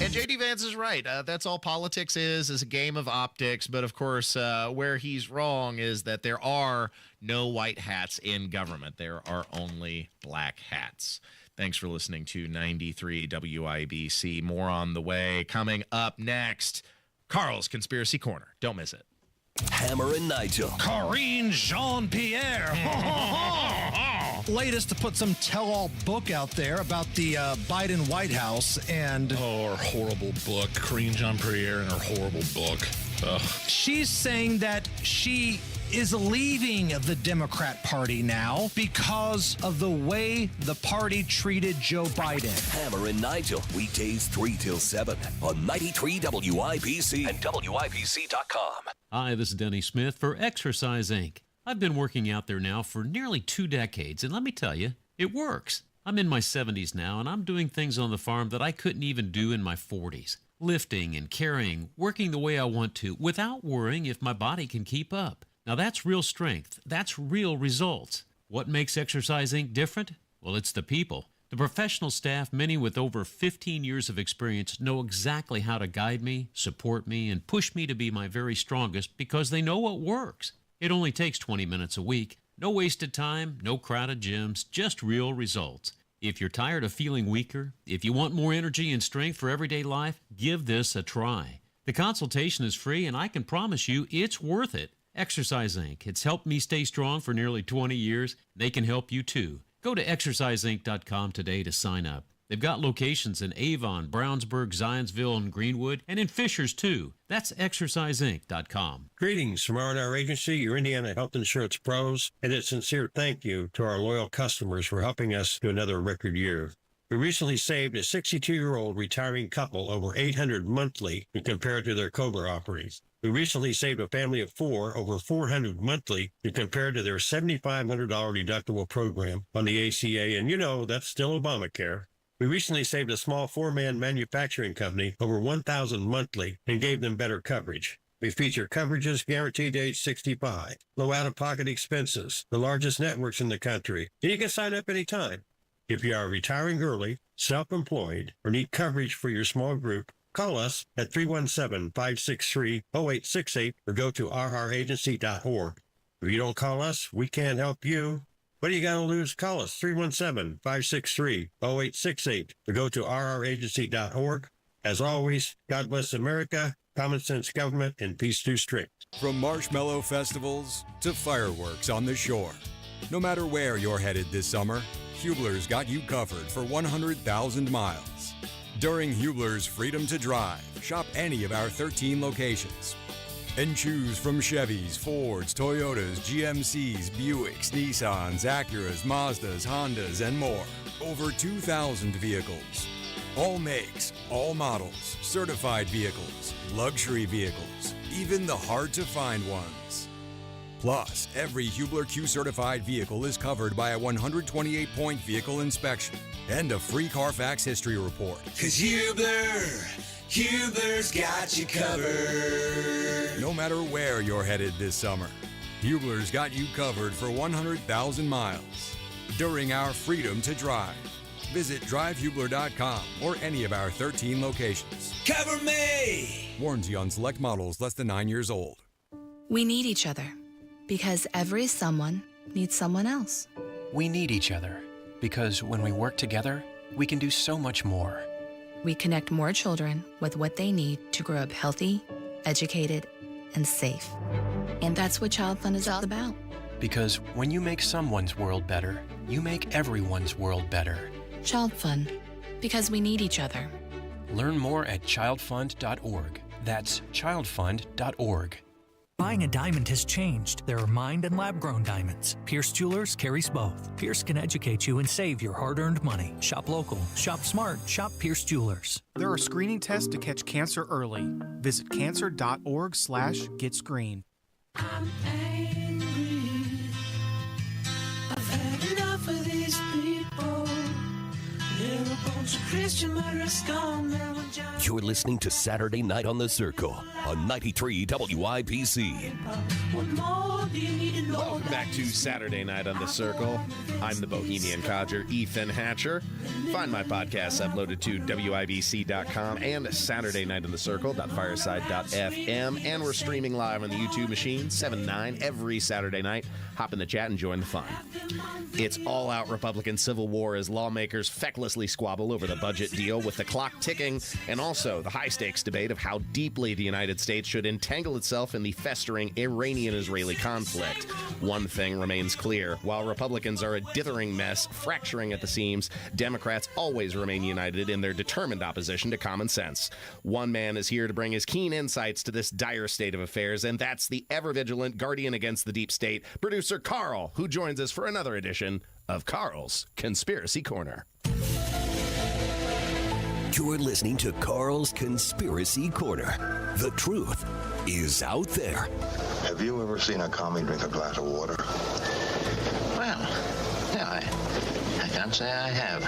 And J.D. Vance is right. That's all politics is a game of optics. But, of course, where he's wrong is that there are no white hats in government. There are only black hats. Thanks for listening to 93 WIBC. More on the way. Coming up next, Carl's Conspiracy Corner. Don't miss it. Hammer and Nigel. Karine Jean-Pierre. Latest to put some tell-all book out there about the Biden White House and... Oh, her horrible book. Karine Jean-Pierre and her horrible book. Ugh. She's saying that she is leaving the Democrat Party now because of the way the party treated Joe Biden. Hammer and Nigel, weekdays 3 till 7 on 93 WIBC and WIBC.com. Hi, this is Denny Smith for Exercise Inc. I've been working out there now for nearly 2 decades, and let me tell you, it works. I'm in my 70s now, and I'm doing things on the farm that I couldn't even do in my 40s. Lifting and carrying, working the way I want to, without worrying if my body can keep up. Now that's real strength. That's real results. What makes Exercise Inc. different? Well, it's the people. The professional staff, many with over 15 years of experience, know exactly how to guide me, support me, and push me to be my very strongest because they know what works. It only takes 20 minutes a week. No wasted time, no crowded gyms, just real results. If you're tired of feeling weaker, if you want more energy and strength for everyday life, give this a try. The consultation is free, and I can promise you it's worth it. Exercise Inc. It's helped me stay strong for nearly 20 years. They can help you too. Go to exerciseinc.com today to sign up. They've got locations in Avon, Brownsburg, Zionsville, and Greenwood, and in Fishers too. That's exerciseinc.com. Greetings from R&R Agency, your Indiana health insurance pros, and a sincere thank you to our loyal customers for helping us to another record year. We recently saved a 62-year-old retiring couple over $800 monthly when compared to their COBRA offerings. We recently saved a family of 4 over $400 monthly when compared to their $7,500 deductible program on the ACA, and that's still Obamacare. We recently saved a small 4-man manufacturing company over $1,000 monthly and gave them better coverage. We feature coverages guaranteed to age 65, low out-of-pocket expenses, the largest networks in the country, and you can sign up anytime. If you are retiring early, self-employed, or need coverage for your small group, call us at 317-563-0868 or go to rragency.org. If you don't call us, we can't help you. What do you got to lose? Call us 317-563-0868 or go to rragency.org. As always, God bless America, common sense government, and peace through strength. From marshmallow festivals to fireworks on the shore. No matter where you're headed this summer, Hubler's got you covered for 100,000 miles. During Hubler's Freedom to Drive, shop any of our 13 locations and choose from Chevys, Fords, Toyotas, GMCs, Buicks, Nissans, Acuras, Mazdas, Hondas, and more. Over 2,000 vehicles. All makes, all models, certified vehicles, luxury vehicles, even the hard-to-find ones. Plus, every Hubler Q-certified vehicle is covered by a 128-point vehicle inspection and a free Carfax history report. 'Cause Hubler's got you covered. No matter where you're headed this summer, Hubler's got you covered for 100,000 miles. during our Freedom to Drive. Visit drivehubler.com or any of our 13 locations. Cover me! Warranty on select models less than 9 years old. We need each other because every someone needs someone else. We need each other because when we work together, we can do so much more. We connect more children with what they need to grow up healthy, educated, and safe. And that's what Child Fund is all about. Because when you make someone's world better, you make everyone's world better. Child Fund, because we need each other. Learn more at childfund.org. That's childfund.org. Buying a diamond has changed. There are mined and lab-grown diamonds. Pierce Jewelers carries both. Pierce can educate you and save your hard-earned money. Shop local, shop smart, shop Pierce Jewelers. There are screening tests to catch cancer early. Visit cancer.org/getscreened. I'm angry. I've had enough of these people. They're a bunch of Christian murderers gone now. You're listening to Saturday Night on the Circle on 93 WIPC. Welcome back to Saturday Night on the Circle. I'm the Bohemian Codger, Ethan Hatcher. Find my podcasts uploaded to WIBC.com and Saturday Night on the Circle.fireside.fm. And we're streaming live on the YouTube machine, 7-9, every Saturday night. Hop in the chat and join the fun. It's all-out Republican civil war as lawmakers fecklessly squabble over the budget deal with the clock ticking, and also the high-stakes debate of how deeply the United States should entangle itself in the festering Iranian-Israeli conflict. One thing remains clear. While Republicans are a dithering mess, fracturing at the seams, Democrats always remain united in their determined opposition to common sense. One man is here to bring his keen insights to this dire state of affairs, and that's the ever-vigilant guardian against the deep state, producer Carl, who joins us for another edition of Carl's Conspiracy Corner. You're listening to Carl's Conspiracy Corner. The truth is out there. Have you ever seen a commie drink a glass of water? Well, yeah, I can't say I have.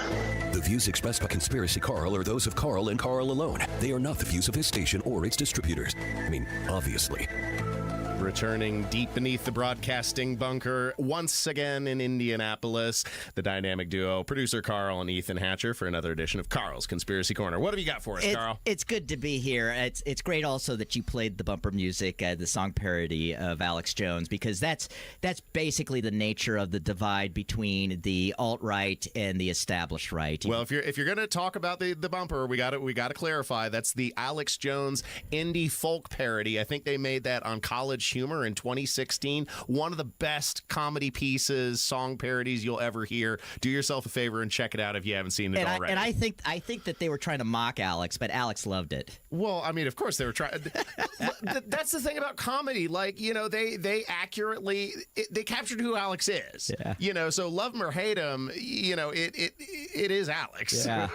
The views expressed by Conspiracy Carl are those of Carl and Carl alone. They are not the views of his station or its distributors. I mean, obviously. Returning deep beneath the broadcasting bunker once again in Indianapolis, the dynamic duo, producer Carl and Ethan Hatcher, for another edition of Carl's Conspiracy Corner. What have you got for us, Carl? It's good to be here. It's great also that you played the bumper music, the song parody of Alex Jones, because that's basically the nature of the divide between the alt-right and the established right. Well, if you're going to talk about the bumper, we got to clarify that's the Alex Jones indie folk parody. I think they made that on College Humor in 2016. One of the best comedy pieces, song parodies you'll ever hear. Do yourself a favor and check it out if you haven't seen it already. I think that they were trying to mock Alex, but Alex loved it. Well, I mean, of course they were trying. That's the thing about comedy. Like, you know, they accurately they captured who Alex is. Yeah. You know, so love him or hate him, you know, it is Alex. Yeah.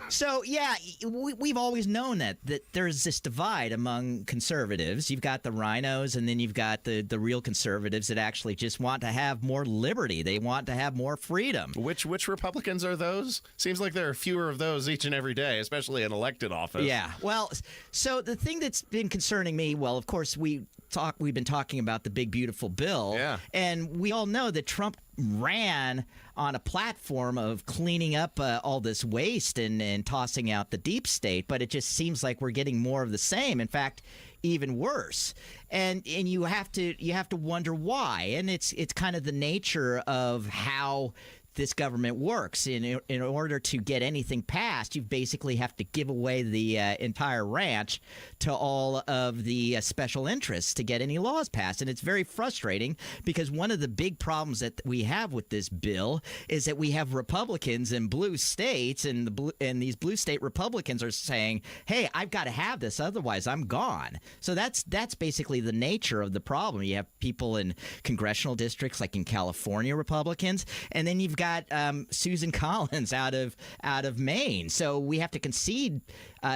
So yeah, we've always known that there's this divide among conservatives. You've got the rhinos, and then you've got the real conservatives that actually just want to have more liberty. They want to have more freedom. Which Republicans are those? Seems like there are fewer of those each and every day, especially in elected office. Yeah. Well, so the thing that's been concerning me, well, of course, we've been talking about the big, beautiful bill. Yeah. And we all know that Trump ran on a platform of cleaning up all this waste and tossing out the deep state, but it just seems like we're getting more of the same. In fact, even worse. And you have to wonder why. And it's kind of the nature of how this government works. In order to get anything passed, you basically have to give away the entire ranch to all of the special interests to get any laws passed. And it's very frustrating because one of the big problems that we have with this bill is that we have Republicans in blue states, and these blue state Republicans are saying, hey, I've got to have this, otherwise I'm gone. So that's basically the nature of the problem. You have people in congressional districts like in California, Republicans, and then you've got Susan Collins out of Maine. So we have to concede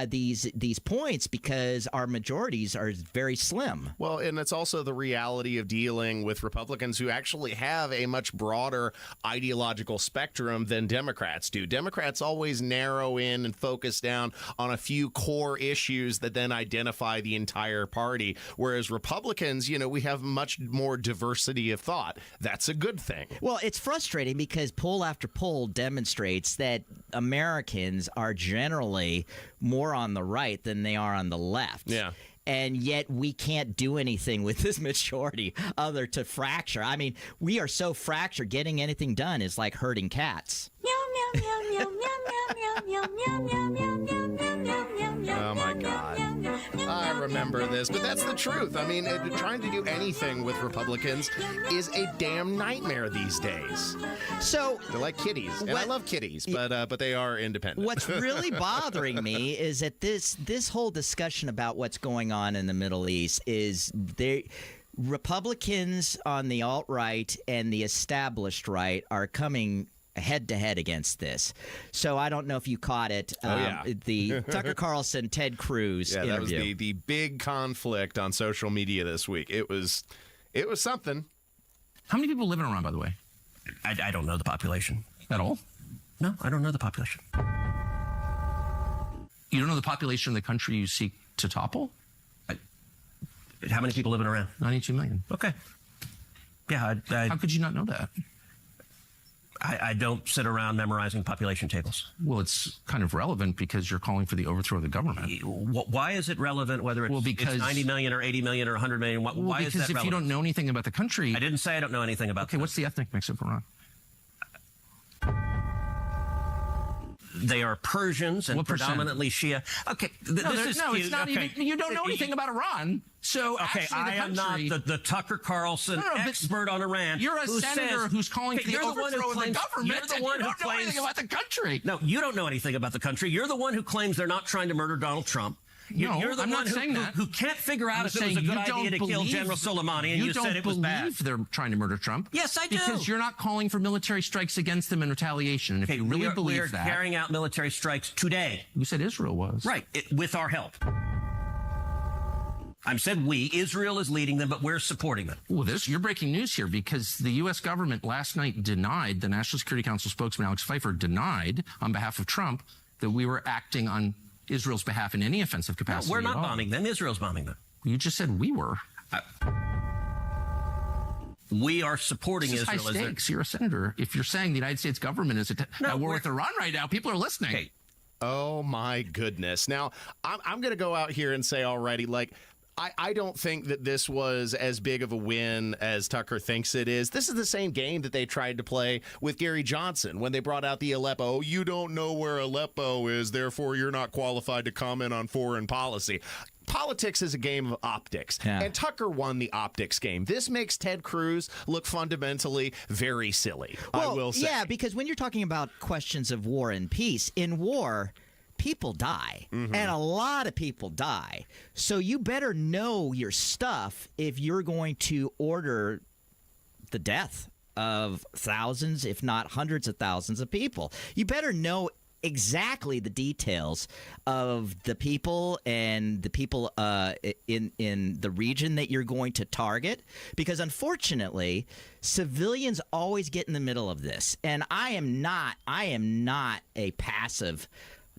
these points because our majorities are very slim. Well, and it's also the reality of dealing with Republicans who actually have a much broader ideological spectrum than Democrats do. Democrats always narrow in and focus down on a few core issues that then identify the entire party, whereas Republicans, we have much more diversity of thought. That's a good thing. Well, it's frustrating because poll after poll demonstrates that Americans are generally more on the right than they are on the left. Yeah. And yet we can't do anything with this majority other to fracture. I mean, we are so fractured, getting anything done is like herding cats. Oh, my God. I remember this, but that's the truth. I mean, trying to do anything with Republicans is a damn nightmare these days. So they're like kitties, and I love kitties, but they are independent. What's really bothering me is that this whole discussion about what's going on in the Middle East is Republicans on the alt-right and the established right are coming head-to-head against this. So I don't know if you caught it. The Tucker Carlson, Ted Cruz interview. That was the big conflict on social media this week. It was something. How many people live in Iran, by the way? I don't know the population. At all? No, I don't know the population. You don't know the population of the country you seek to topple? How many people live in Iran? 92 million. Okay. Yeah. How could you not know that? I don't sit around memorizing population tables. Well, it's kind of relevant because you're calling for the overthrow of the government. Why is it relevant whether it's 90 million or 80 million or 100 million? Why is that relevant? Because if you don't know anything about the country... I didn't say I don't know anything about Okay, what's the ethnic mix of Iran? They are Persians and predominantly Shia. Okay, it's not even. You don't know anything about Iran. So I am not the Tucker Carlson expert on Iran. You're a senator who's calling for the overthrow of the government. You're the one who don't know anything about the country. No, you don't know anything about the country. You're the one who claims they're not trying to murder Donald Trump. You're the one who can't figure out if it was a good idea to kill General Soleimani, and you said it was bad. You don't believe they're trying to murder Trump. Yes, I do. Because you're not calling for military strikes against them in retaliation. And if you really believe that... We are carrying out military strikes today. You said Israel was. Right, with our help. I said we. Israel is leading them, but we're supporting them. Well, you're breaking news here because the U.S. government last night denied, the National Security Council spokesman Alex Pfeiffer denied on behalf of Trump that we were acting on Israel's behalf in any offensive capacity. No, we're not bombing them. Israel's bombing them. You just said we were. We are supporting Israel. High stakes. You're a senator. If you're saying the United States government is at war with Iran right now, people are listening. Okay. Oh, my goodness. Now, I'm going to go out here and say already, I don't think that this was as big of a win as Tucker thinks it is. This is the same game that they tried to play with Gary Johnson when they brought out the Aleppo. You don't know where Aleppo is, therefore you're not qualified to comment on foreign policy. Politics is a game of optics, and Tucker won the optics game. This makes Ted Cruz look fundamentally very silly, I will say. Yeah, because when you're talking about questions of war and peace, in war... people die, and a lot of people die. So you better know your stuff if you're going to order the death of thousands, if not hundreds of thousands of people. You better know exactly the details of the people and the people in the region that you're going to target, because unfortunately civilians always get in the middle of this. And I am not a passive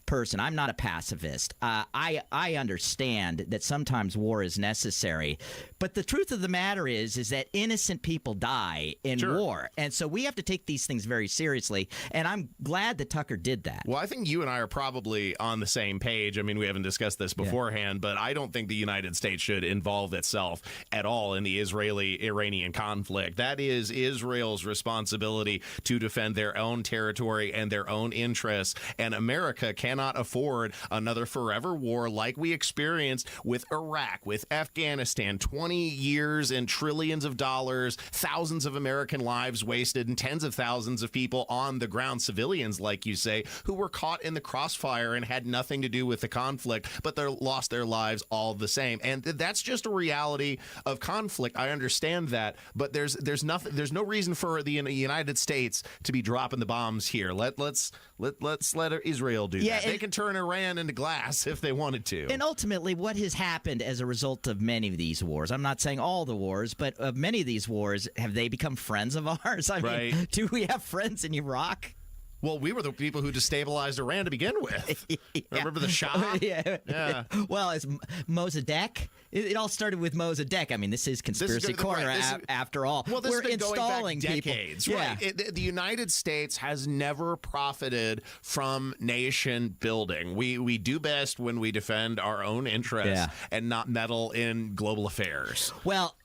person. I'm not a pacifist. I understand that sometimes war is necessary, but the truth of the matter is that innocent people die in war, and so we have to take these things very seriously. And I'm glad that Tucker did that. Well, I think you and I are probably on the same page. I mean, we haven't discussed this beforehand, but I don't think the United States should involve itself at all in the Israeli-Iranian conflict. That is Israel's responsibility to defend their own territory and their own interests, and America cannot afford another forever war like we experienced with Iraq, with Afghanistan. 20 years and trillions of dollars, thousands of American lives wasted, and tens of thousands of people on the ground, civilians, like you say, who were caught in the crossfire and had nothing to do with the conflict, but they lost their lives all the same. And that's just a reality of conflict. I understand that, but there's no reason for the United States to be dropping the bombs here. Let's Let's let Israel do that. They can turn Iran into glass if they wanted to. And ultimately, what has happened as a result of many of these wars, I'm not saying all the wars, but of many of these wars, have they become friends of ours? I mean, do we have friends in Iraq? Well, we were the people who destabilized Iran to begin with. Remember the Shah? Yeah. Well, it's Mossadegh. It all started with Mossadegh. I mean, this is Conspiracy Corner after all. Well, this we're has been installing going back decades, people. right? The United States has never profited from nation building. We do best when we defend our own interests and not meddle in global affairs. Well,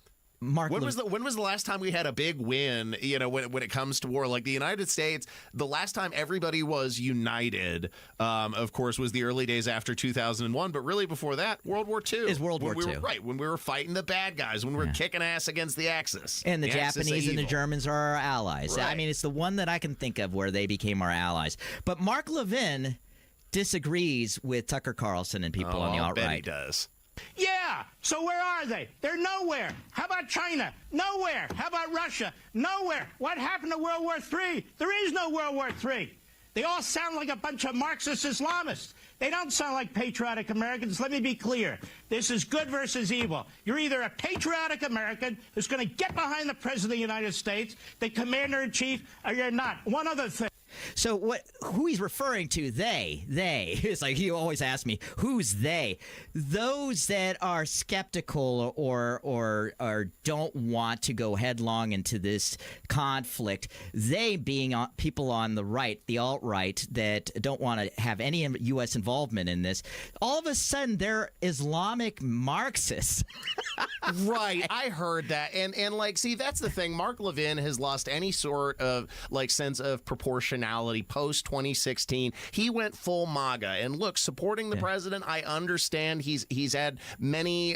Mark, when was the last time we had a big win, when it comes to war? Like the United States, the last time everybody was united, of course, was the early days after 2001. But really before that, World War II. Is World War II. Right, when we were fighting the bad guys, when we were kicking ass against the Axis. And the Japanese and the Germans are our allies. Right. I mean, it's the one that I can think of where they became our allies. But Mark Levin disagrees with Tucker Carlson and people on the alt-right. I bet he does. Yeah, so where are they? They're nowhere. How about China? Nowhere. How about Russia? Nowhere. What happened to World War III? There is no World War III. They all sound like a bunch of Marxist Islamists. They don't sound like patriotic Americans. Let me be clear. This is good versus evil. You're either a patriotic American who's going to get behind the President of the United States, the Commander-in-Chief, or you're not. One other thing. So who he's referring to, they. It's like you always ask me, who's they? Those that are skeptical or don't want to go headlong into this conflict, they being people on the right, the alt-right, that don't want to have any U.S. involvement in this, all of a sudden they're Islamic Marxists. Right, I heard that. And see, that's the thing. Mark Levin has lost any sort of sense of proportionality post 2016. He went full MAGA, and look, supporting the president, I understand he's had many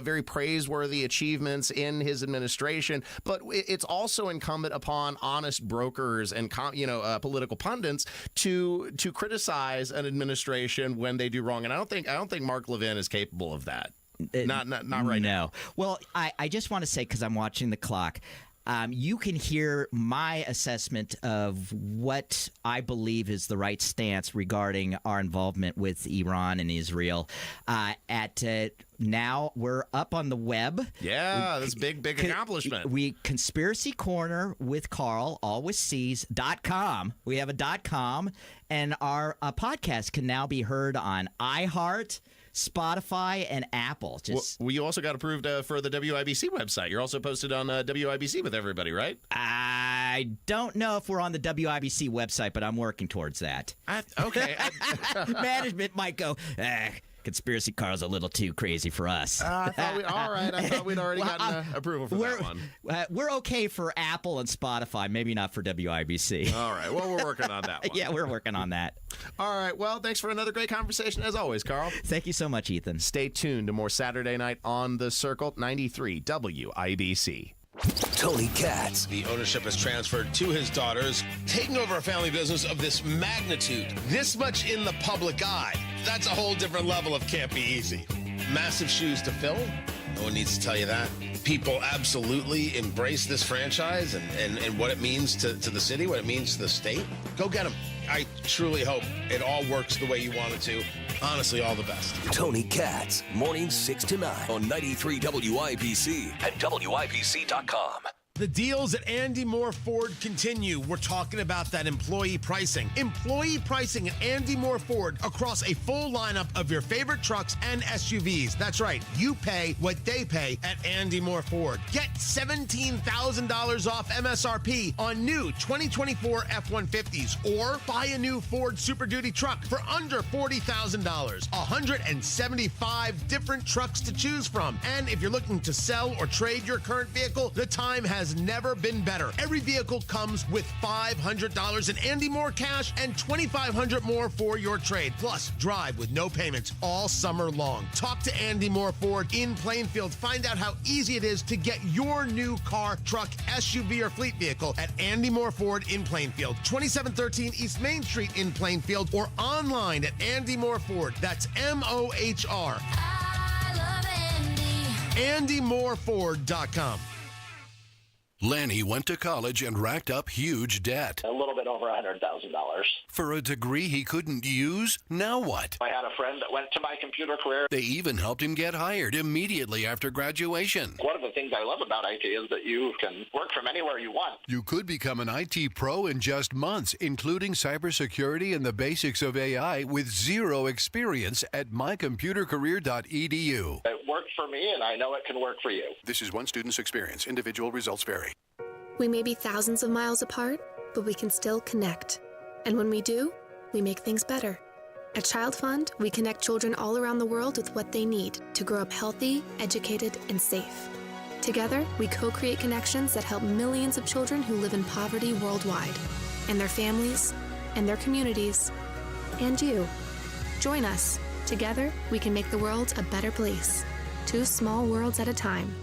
very praiseworthy achievements in his administration, but it's also incumbent upon honest brokers and political pundits to criticize an administration when they do wrong. And I don't think Mark Levin is capable of that. Not right now. Well, I just want to say, because I'm watching the clock, you can hear my assessment of what I believe is the right stance regarding our involvement with Iran and Israel now we're up on the web. Yeah, that's big accomplishment. Conspiracy Corner with Carl, all with C's.com. We have a .com, and our podcast can now be heard on iHeart, Spotify, and Apple. You also got approved for the WIBC website. You're also posted on WIBC with everybody, right? I don't know if we're on the WIBC website, but I'm working towards that. Okay. Management might go, Conspiracy Carl's a little too crazy for us. I thought we'd already gotten approval for that one. We're okay for Apple and Spotify, maybe not for WIBC. All right. Well, we're working on that one. Yeah, we're working on that. All right. Well, thanks for another great conversation as always, Carl. Thank you so much, Ethan. Stay tuned to more Saturday Night on the Circle, 93 WIBC. Tony Katz. The ownership has transferred to his daughters, taking over a family business of this magnitude, this much in the public eye. That's a whole different level of can't be easy. Massive shoes to fill. No one needs to tell you that. People absolutely embrace this franchise and what it means to the city, what it means to the state. Go get them. I truly hope it all works the way you want it to. Honestly, all the best. Tony Katz, mornings 6 to 9 on 93 WIBC and WIBC.com. The deals at Andy Moore Ford continue. We're talking about that employee pricing. Employee pricing at Andy Moore Ford across a full lineup of your favorite trucks and SUVs. That's right. You pay what they pay at Andy Moore Ford. Get $17,000 off MSRP on new 2024 F-150s or buy a new Ford Super Duty truck for under $40,000. 175 different trucks to choose from. And if you're looking to sell or trade your current vehicle, the time has never been better. Every vehicle comes with $500 in Andy Moore cash and $2,500 more for your trade. Plus, drive with no payments all summer long. Talk to Andy Moore Ford in Plainfield. Find out how easy it is to get your new car, truck, SUV, or fleet vehicle at Andy Moore Ford in Plainfield. 2713 East Main Street in Plainfield or online at Andy Moore Ford. That's MOHR. I love Andy. AndyMooreFord.com. Lanny went to college and racked up huge debt. A little bit over $100,000. For a degree he couldn't use? Now what? I had a friend that went to my computer career. They even helped him get hired immediately after graduation. One of the things I love about IT is that you can work from anywhere you want. You could become an IT pro in just months, including cybersecurity and the basics of AI with zero experience at mycomputercareer.edu. It worked for me, and I know it can work for you. This is one student's experience. Individual results vary. We may be thousands of miles apart, but we can still connect. And when we do, we make things better. At Child Fund, we connect children all around the world with what they need to grow up healthy, educated, and safe. Together, we co-create connections that help millions of children who live in poverty worldwide, and their families, and their communities, and you. Join us. Together, we can make the world a better place. 2 small worlds at a time.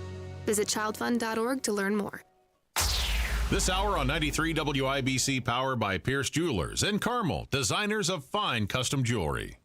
Visit childfund.org to learn more. This hour on 93 WIBC, powered by Pierce Jewelers and Carmel, designers of fine custom jewelry.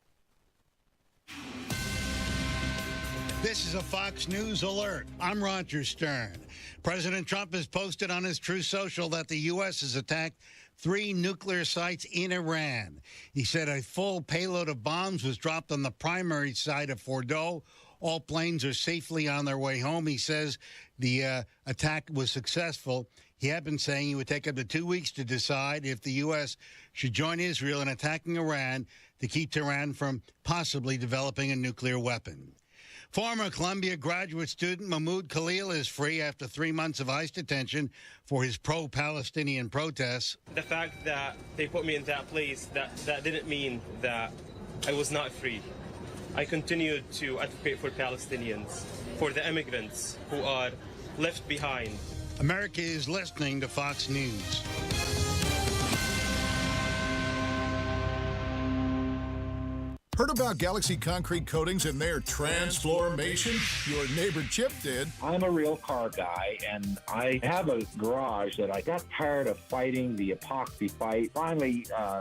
This is a Fox News alert. I'm Roger Stern. President Trump has posted on his Truth Social that the U.S. has attacked 3 nuclear sites in Iran. He said a full payload of bombs was dropped on the primary site of Fordow. All planes are safely on their way home. He says the attack was successful. He had been saying he would take up to 2 weeks to decide if the U.S. should join Israel in attacking Iran to keep Tehran from possibly developing a nuclear weapon. Former Columbia graduate student Mahmoud Khalil is free after 3 months of ICE detention for his pro-Palestinian protests. The fact that they put me in that place, that didn't mean that I was not free. I continued to advocate for Palestinians, for the immigrants who are left behind. America is listening to Fox News. Heard about Galaxy Concrete Coatings and their transformation? Your neighbor Chip did. I'm a real car guy, and I have a garage that I got tired of fighting the epoxy fight. Finally, I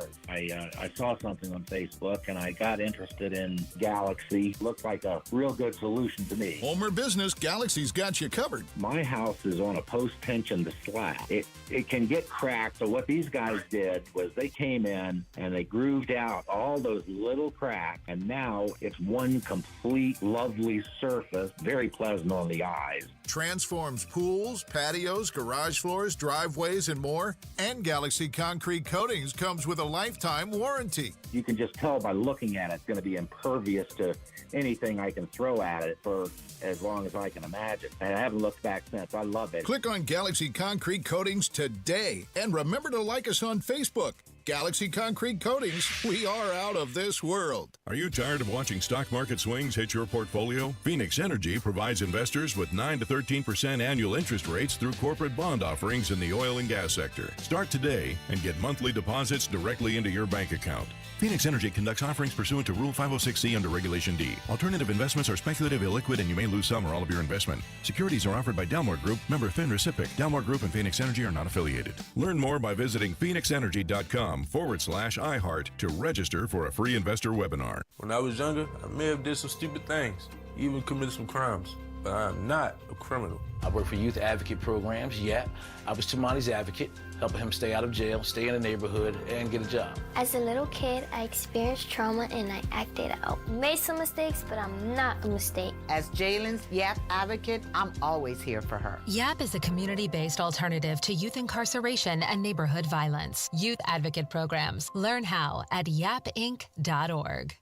saw something on Facebook, and I got interested in Galaxy. Looked like a real good solution to me. Home or business, Galaxy's got you covered. My house is on a post-tension the slab. It can get cracked, so what these guys did was they came in and they grooved out all those little cracks, and now it's one complete lovely surface, very pleasant on the eyes. Transforms pools, patios, garage floors, driveways, and more. And Galaxy Concrete Coatings comes with a lifetime warranty. You can just tell by looking at it, it's going to be impervious to anything I can throw at it for as long as I can imagine. And I haven't looked back since. I love it. Click on Galaxy Concrete Coatings today. And remember to like us on Facebook. Galaxy Concrete Coatings, we are out of this world. Are you tired of watching stock market swings hit your portfolio? Phoenix Energy provides investors with 9 to 13% annual interest rates through corporate bond offerings in the oil and gas sector. Start today and get monthly deposits directly into your bank account. Phoenix Energy conducts offerings pursuant to Rule 506C under Regulation D. Alternative investments are speculative, illiquid, and you may lose some or all of your investment. Securities are offered by Delmore Group, member FINRA SIPC. Delmore Group and Phoenix Energy are not affiliated. Learn more by visiting phoenixenergy.com/iHeart to register for a free investor webinar. When I was younger, I may have did some stupid things, even committed some crimes, but I am not a criminal. I work for youth advocate programs, YAP. I was Tamani's advocate, helping him stay out of jail, stay in the neighborhood, and get a job. As a little kid, I experienced trauma and I acted out. Made some mistakes, but I'm not a mistake. As Jalen's YAP advocate, I'm always here for her. YAP is a community-based alternative to youth incarceration and neighborhood violence. Youth advocate programs. Learn how at yapinc.org.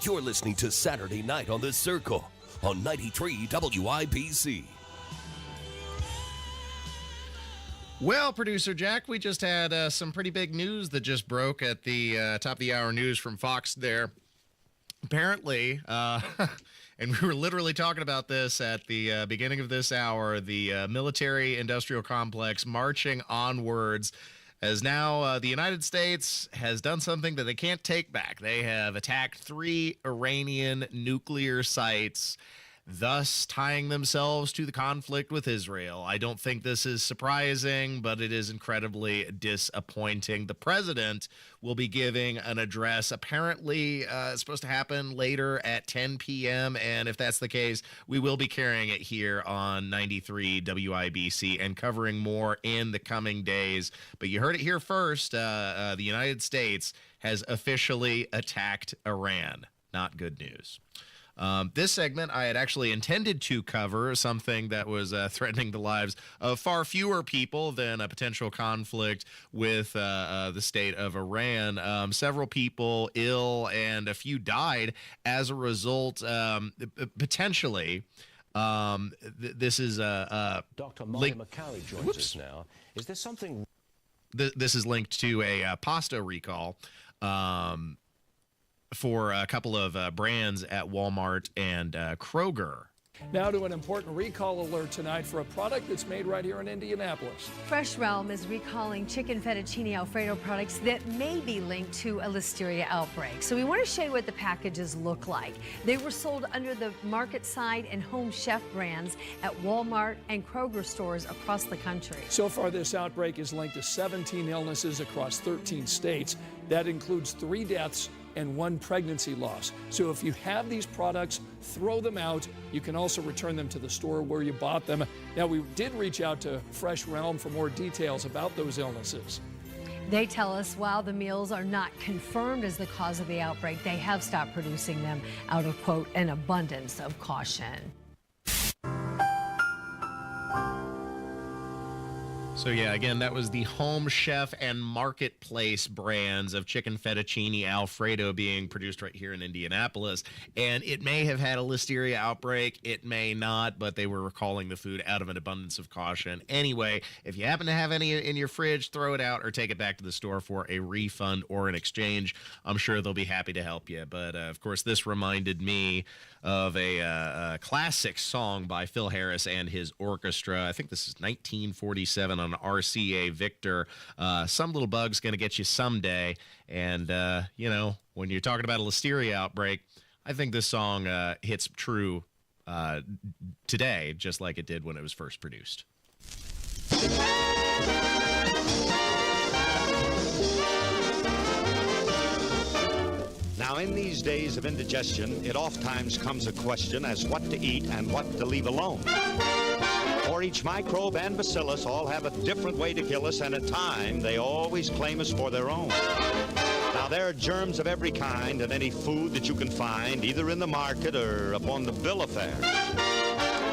You're listening to Saturday Night on the Circle on 93 WIBC. Well, Producer Jack, we just had some pretty big news that just broke at the top of the hour news from Fox there. Apparently, and we were literally talking about this at the beginning of this hour, the military-industrial complex marching onwards, as now the United States has done something that they can't take back. They have attacked 3 Iranian nuclear sites thus tying themselves to the conflict with Israel. I don't think this is surprising, but it is incredibly disappointing. The president will be giving an address. Apparently, it's supposed to happen later at 10 p.m., and if that's the case, we will be carrying it here on 93 WIBC and covering more in the coming days. But you heard it here first. The United States has officially attacked Iran. Not good news. This segment, I had actually intended to cover something that was threatening the lives of far fewer people than a potential conflict with the state of Iran. Several people ill and a few died as a result, potentially. This is Dr. Molly McCarry joins us now. Is there something? This is linked to a pasta recall. For a couple of brands at Walmart and Kroger. Now to an important recall alert tonight for a product that's made right here in Indianapolis. Fresh Realm is recalling chicken fettuccine Alfredo products that may be linked to a listeria outbreak. So we want to show you what the packages look like. They were sold under the Market Side and Home Chef brands at Walmart and Kroger stores across the country. So far, this outbreak is linked to 17 illnesses across 13 states. That includes 3 deaths and 1 pregnancy loss. So if you have these products, throw them out. You can also return them to the store where you bought them. Now, we did reach out to Fresh Realm for more details about those illnesses. They tell us while the meals are not confirmed as the cause of the outbreak, they have stopped producing them out of, quote, an abundance of caution. So yeah, again, that was the Home Chef and Marketplace brands of chicken fettuccine Alfredo being produced right here in Indianapolis. And it may have had a listeria outbreak. It may not, but they were recalling the food out of an abundance of caution. Anyway, if you happen to have any in your fridge, throw it out or take it back to the store for a refund or an exchange. I'm sure they'll be happy to help you. But of course, this reminded me of a classic song by Phil Harris and his orchestra. I think this is 1947 on RCA Victor. Some little bug's going to get you someday. And, you know, when you're talking about a listeria outbreak, I think this song hits true today, just like it did when it was first produced. Now, in these days of indigestion, it oftentimes comes a question as what to eat and what to leave alone. For each microbe and bacillus all have a different way to kill us, and at time they always claim us for their own. Now, there are germs of every kind in any food that you can find, either in the market or upon the bill of fare.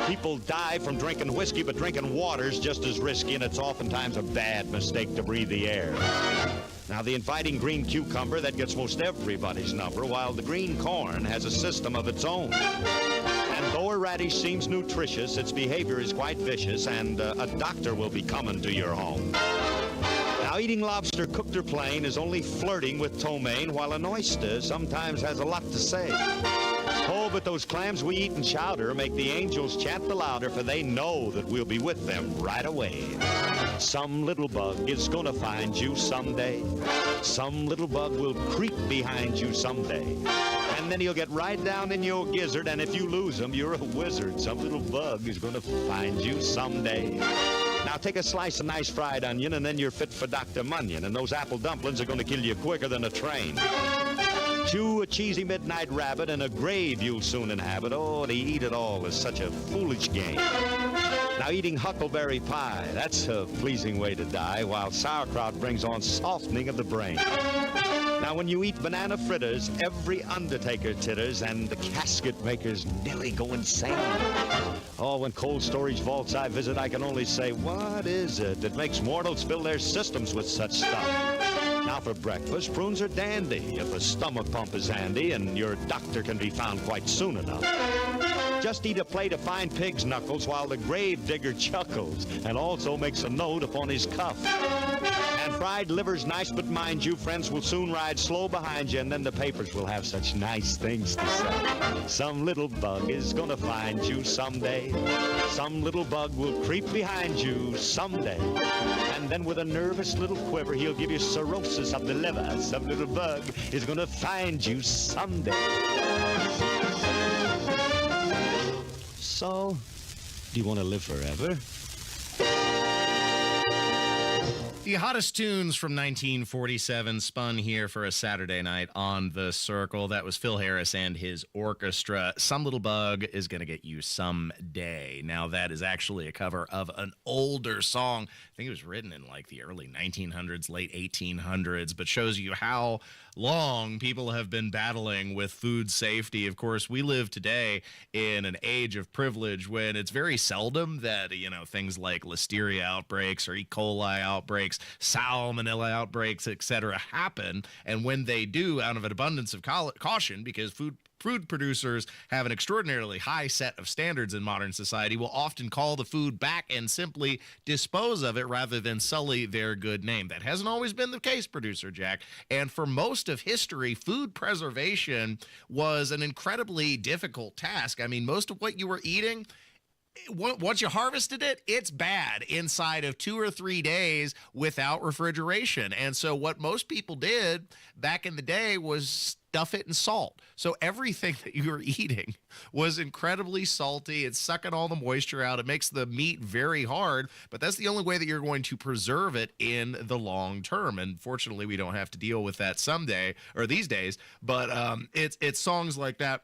People die from drinking whiskey, but drinking water's just as risky, and it's oftentimes a bad mistake to breathe the air. Now, the inviting green cucumber, that gets most everybody's number, while the green corn has a system of its own. And though a radish seems nutritious, its behavior is quite vicious, and a doctor will be coming to your home. Now, eating lobster cooked or plain is only flirting with ptomaine, while an oyster sometimes has a lot to say. Oh, but those clams we eat in chowder make the angels chant the louder, for they know that we'll be with them right away. Some little bug is gonna find you someday. Some little bug will creep behind you someday. And then he'll get right down in your gizzard, and if you lose him, you're a wizard. Some little bug is gonna find you someday. Now take a slice of nice fried onion, and then you're fit for Dr. Munyon, and those apple dumplings are gonna kill you quicker than a train. Chew a cheesy midnight rabbit, and a grave you'll soon inhabit. Oh, to eat it all is such a foolish game. Now, eating huckleberry pie, that's a pleasing way to die, while sauerkraut brings on softening of the brain. Now, when you eat banana fritters, every undertaker titters, and the casket makers nearly go insane. Oh, when cold storage vaults I visit, I can only say, what is it that makes mortals fill their systems with such stuff? Now, for breakfast, prunes are dandy if a stomach pump is handy, and your doctor can be found quite soon enough. Just eat a plate of fine pig's knuckles while the grave digger chuckles and also makes a note upon his cuff. And fried liver's nice, but mind you, friends will soon ride slow behind you, and then the papers will have such nice things to say. Some little bug is gonna find you someday. Some little bug will creep behind you someday. And then with a nervous little quiver, he'll give you cirrhosis of the liver. Some little bug is gonna find you someday. So, do you want to live forever? The hottest tunes from 1947 spun here for a Saturday night on The Circle. That was Phil Harris and his orchestra. Some Little Bug is going to get you someday. Now, that is actually a cover of an older song. I think it was written in like the early 1900s, late 1800s, but shows you how long people have been battling with food safety. Of course, we live today in an age of privilege when it's very seldom that, things like listeria outbreaks or E. coli outbreaks, salmonella outbreaks, etc. happen. And when they do, out of an abundance of caution, because food producers have an extraordinarily high set of standards in modern society, will often call the food back and simply dispose of it rather than sully their good name. That hasn't always been the case, Producer Jack. And for most of history, food preservation was an incredibly difficult task. I mean, most of what you were eating, once you harvested it, it's bad inside of 2 or 3 days without refrigeration. And so what most people did back in the day was stuff it in salt. So everything that you were eating was incredibly salty. It's sucking all the moisture out. It makes the meat very hard, but that's the only way that you're going to preserve it in the long term. And fortunately, we don't have to deal with that someday or these days. But it's songs like that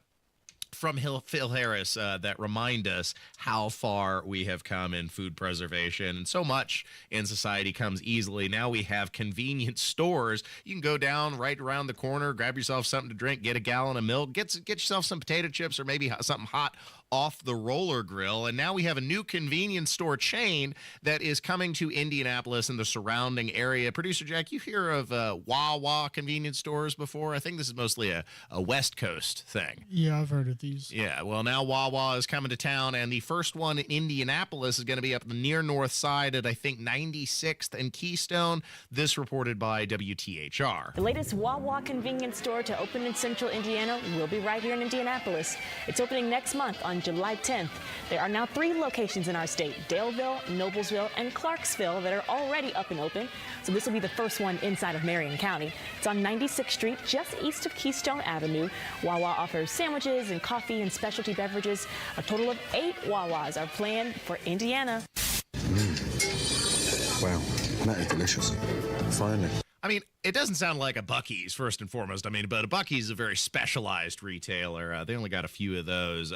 from Phil Harris that remind us how far we have come in food preservation. And so much in society comes easily. Now we have convenience stores. You can go down right around the corner, grab yourself something to drink, get a gallon of milk, get yourself some potato chips or maybe something hot off the roller grill. And now we have a new convenience store chain that is coming to Indianapolis and the surrounding area. Producer Jack, you hear of Wawa convenience stores before? I think this is mostly a West Coast thing. Yeah, I've heard of these. Yeah, well, now Wawa is coming to town, and the first one in Indianapolis is going to be up the near north side at, I think, 96th and Keystone. This reported by WTHR. The latest Wawa convenience store to open in central Indiana will be right here in Indianapolis. It's opening next month on July 10th. There are now 3 locations in our state, Daleville, Noblesville, and Clarksville, that are already up and open. So this will be the first one inside of Marion County. It's on 96th Street, just east of Keystone Avenue. Wawa offers sandwiches and coffee and specialty beverages. A total of 8 Wawas are planned for Indiana. Wow, that is delicious. Finally. I mean, it doesn't sound like a Buc-ee's, first and foremost. I mean, but a Buc-ee's is a very specialized retailer. They only got a few of those.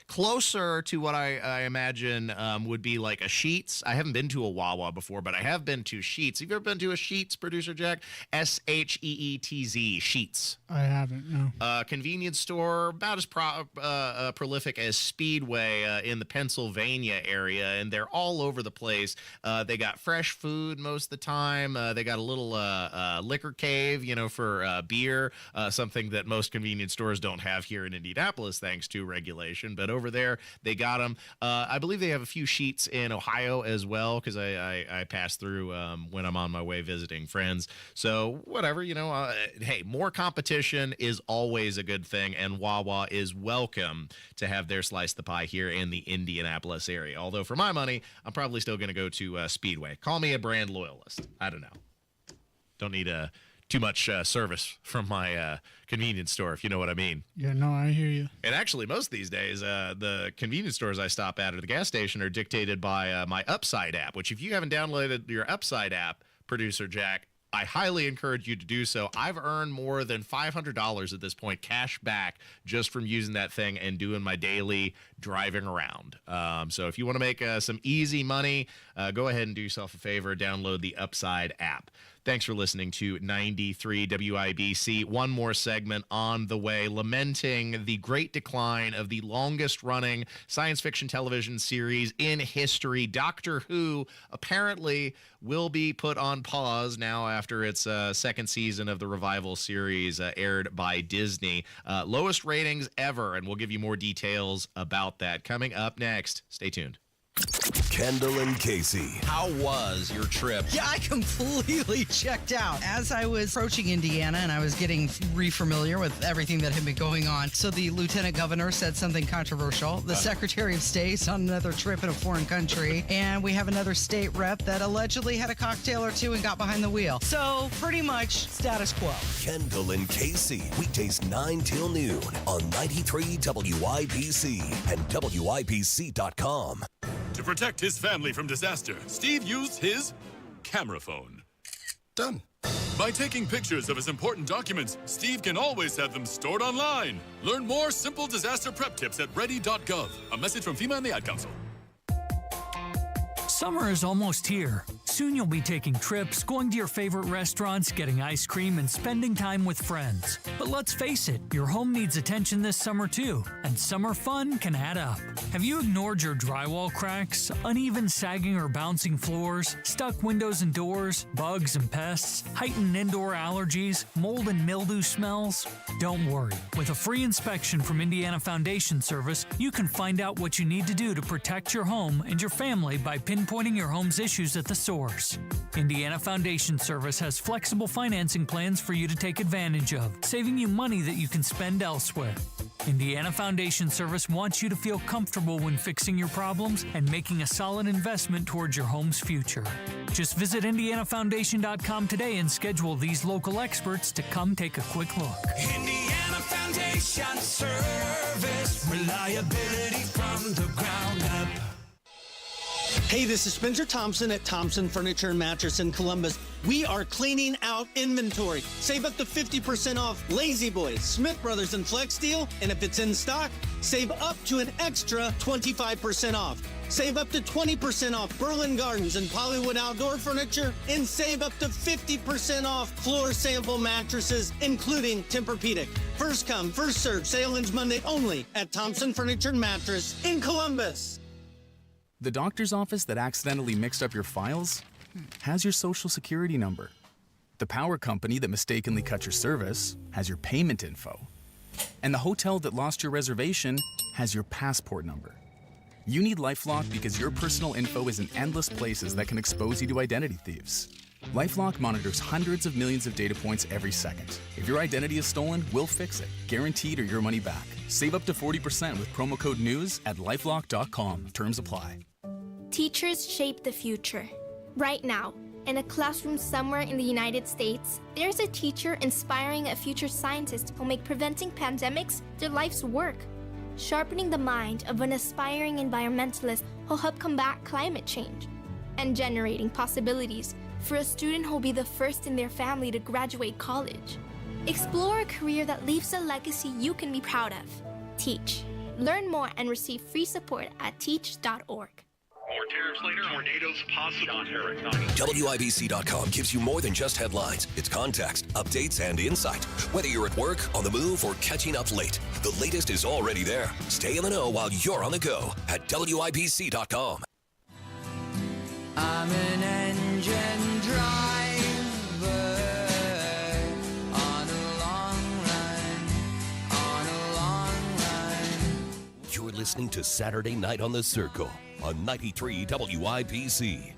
Closer to what I imagine would be like a Sheetz. I haven't been to a Wawa before, but I have been to Sheetz. Have you ever been to a Sheetz, Producer Jack? Sheetz, Sheetz. I haven't, no. Convenience store, about as prolific as Speedway in the Pennsylvania area, and they're all over the place. They got fresh food most of the time. They got a little liquor cave, for beer, something that most convenience stores don't have here in Indianapolis, thanks to regulation. But over there, they got them. I believe they have a few Sheetz in Ohio as well, because I pass through when I'm on my way visiting friends. So whatever, hey, more competition is always a good thing, and Wawa is welcome to have their slice of the pie here in the Indianapolis area. Although for my money, I'm probably still going to go to Speedway. Call me a brand loyalist. I don't know. Don't need too much service from my convenience store, if you know what I mean. Yeah, no, I hear you. And actually, most of these days, the convenience stores I stop at the gas station are dictated by my Upside app, which if you haven't downloaded your Upside app, Producer Jack, I highly encourage you to do so. I've earned more than $500 at this point, cash back, just from using that thing and doing my daily driving around. So if you want to make some easy money, go ahead and do yourself a favor, download the Upside app. Thanks for listening to 93 WIBC. One more segment on the way, lamenting the great decline of the longest-running science fiction television series in history. Doctor Who apparently will be put on pause now after its second season of the revival series aired by Disney. Lowest ratings ever, and we'll give you more details about that coming up next. Stay tuned. Kendall and Casey. How was your trip? Yeah, I completely checked out as I was approaching Indiana and I was getting re-familiar with everything that had been going on. So the lieutenant governor said something controversial. The Secretary of State's on another trip in a foreign country. And we have another state rep that allegedly had a cocktail or two and got behind the wheel. So pretty much status quo. Kendall and Casey. Weekdays 9 till noon on 93 WIBC and WIBC.com. To protect his family from disaster, Steve used his camera phone. Done. By taking pictures of his important documents, Steve can always have them stored online. Learn more simple disaster prep tips at ready.gov. A message from FEMA and the Ad Council. Summer is almost here. Soon you'll be taking trips, going to your favorite restaurants, getting ice cream, and spending time with friends. But let's face it, your home needs attention this summer too, and summer fun can add up. Have you ignored your drywall cracks, uneven sagging or bouncing floors, stuck windows and doors, bugs and pests, heightened indoor allergies, mold and mildew smells? Don't worry. With a free inspection from Indiana Foundation Service, you can find out what you need to do to protect your home and your family by pinpointing your home's issues at the source. Indiana Foundation Service has flexible financing plans for you to take advantage of, saving you money that you can spend elsewhere. Indiana Foundation Service wants you to feel comfortable when fixing your problems and making a solid investment towards your home's future. Just visit IndianaFoundation.com today and schedule these local experts to come take a quick look. Indiana Foundation Service, reliability from the ground up. Hey, this is Spencer Thompson at Thompson Furniture and Mattress in Columbus. We are cleaning out inventory. Save up to 50% off Lazy Boys, Smith Brothers, and Flex Steel. And if it's in stock, save up to an extra 25% off. Save up to 20% off Berlin Gardens and Pollywood Outdoor Furniture. And save up to 50% off floor sample mattresses, including Tempur-Pedic. First come, first serve. Sale ends Monday only at Thompson Furniture and Mattress in Columbus. The doctor's office that accidentally mixed up your files has your social security number. The power company that mistakenly cut your service has your payment info. And the hotel that lost your reservation has your passport number. You need LifeLock because your personal info is in endless places that can expose you to identity thieves. LifeLock monitors hundreds of millions of data points every second. If your identity is stolen, we'll fix it, guaranteed or your money back. Save up to 40% with promo code NEWS at LifeLock.com. Terms apply. Teachers shape the future. Right now, in a classroom somewhere in the United States, there's a teacher inspiring a future scientist who'll make preventing pandemics their life's work. Sharpening the mind of an aspiring environmentalist who'll help combat climate change. And generating possibilities for a student who'll be the first in their family to graduate college. Explore a career that leaves a legacy you can be proud of. Teach. Learn more and receive free support at teach.org. More tariffs later, tornadoes possible. WIBC.com gives you more than just headlines. It's context, updates, and insight. Whether you're at work, on the move, or catching up late, the latest is already there. Stay in the know while you're on the go at WIBC.com. I'm an engine driver on a long run. You're listening to Saturday Night on the Circle on 93 WIBC.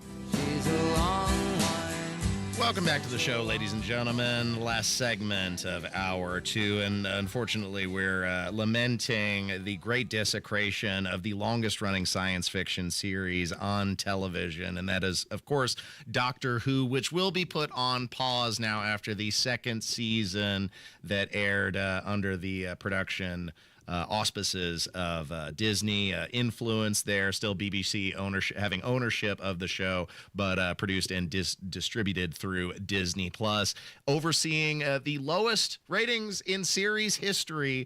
Welcome back to the show, ladies and gentlemen. Last segment of hour two, and unfortunately, we're lamenting the great desecration of the longest-running science fiction series on television, and that is, of course, Doctor Who, which will be put on pause now after the second season that aired under the production auspices of Disney, influence there, still BBC ownership, having ownership of the show, but produced and distributed through Disney Plus, overseeing the lowest ratings in series history.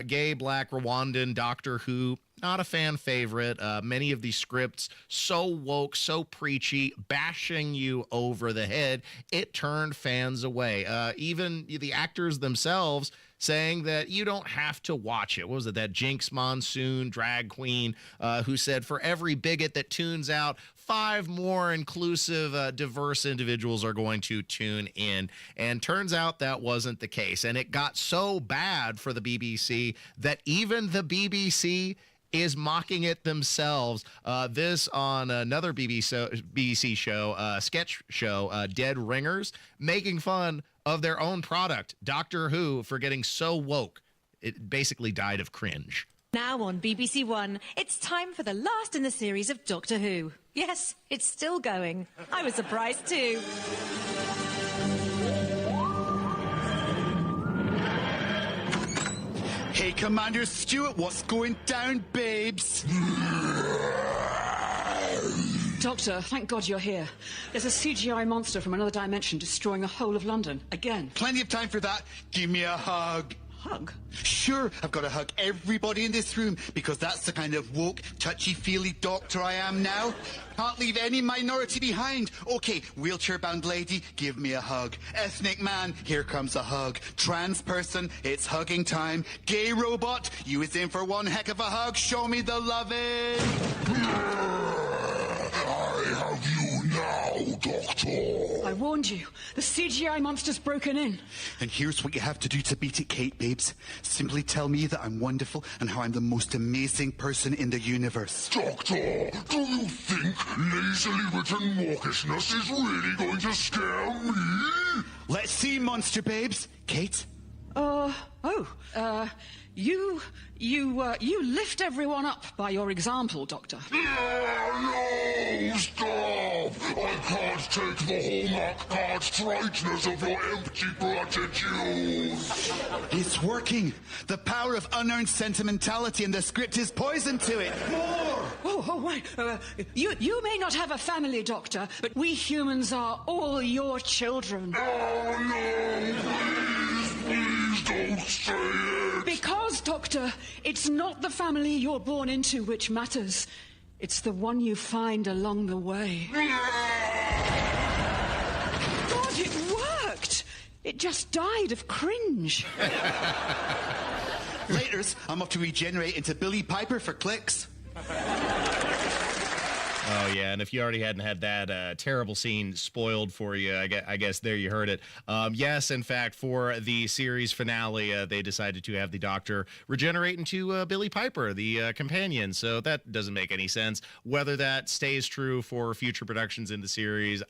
Gay Black Rwandan Doctor Who, not a fan favorite. Many of these scripts so woke, so preachy, bashing you over the head, it turned fans away. Even the actors themselves saying that you don't have to watch it. What was it, that Jinx Monsoon drag queen who said for every bigot that tunes out, 5 more inclusive, diverse individuals are going to tune in. And turns out that wasn't the case. And it got so bad for the BBC that even the BBC is mocking it themselves. This on another BBC show, sketch show, Dead Ringers, making fun of their own product, Doctor Who, for getting so woke. It basically died of cringe. Now on BBC One, it's time for the last in the series of Doctor Who. Yes, it's still going. I was surprised too. Hey, Commander Stewart, what's going down, babes? Doctor, thank God you're here. There's a CGI monster from another dimension destroying the whole of London. Again. Plenty of time for that. Give me a hug. Hug? Sure, I've got to hug everybody in this room because that's the kind of woke, touchy-feely doctor I am now. Can't leave any minority behind. Okay, wheelchair-bound lady, give me a hug. Ethnic man, here comes a hug. Trans person, it's hugging time. Gay robot, you is in for one heck of a hug. Show me the loving. I have you now, Doctor. I warned you. The CGI monster's broken in. And here's what you have to do to beat it, Kate, babes. Simply tell me that I'm wonderful and how I'm the most amazing person in the universe. Doctor, do you think lazily written mawkishness is really going to scare me? Let's see, monster babes. Kate? You lift everyone up by your example, Doctor. No, stop! I can't take the hallmark card straightness of your empty platitudes. It's working. The power of unearned sentimentality in the script is poison to it. More! Oh, wait. You may not have a family, Doctor, but we humans are all your children. Oh, no, please don't say it. Because, Doctor, it's not the family you're born into which matters. It's the one you find along the way. God, it worked! It just died of cringe. Laters, I'm off to regenerate into Billy Piper for clicks. Oh, yeah, and if you already hadn't had that terrible scene spoiled for you, I guess there you heard it. Yes, in fact, for the series finale, they decided to have the Doctor regenerate into Billy Piper, the companion, so that doesn't make any sense. Whether that stays true for future productions in the series,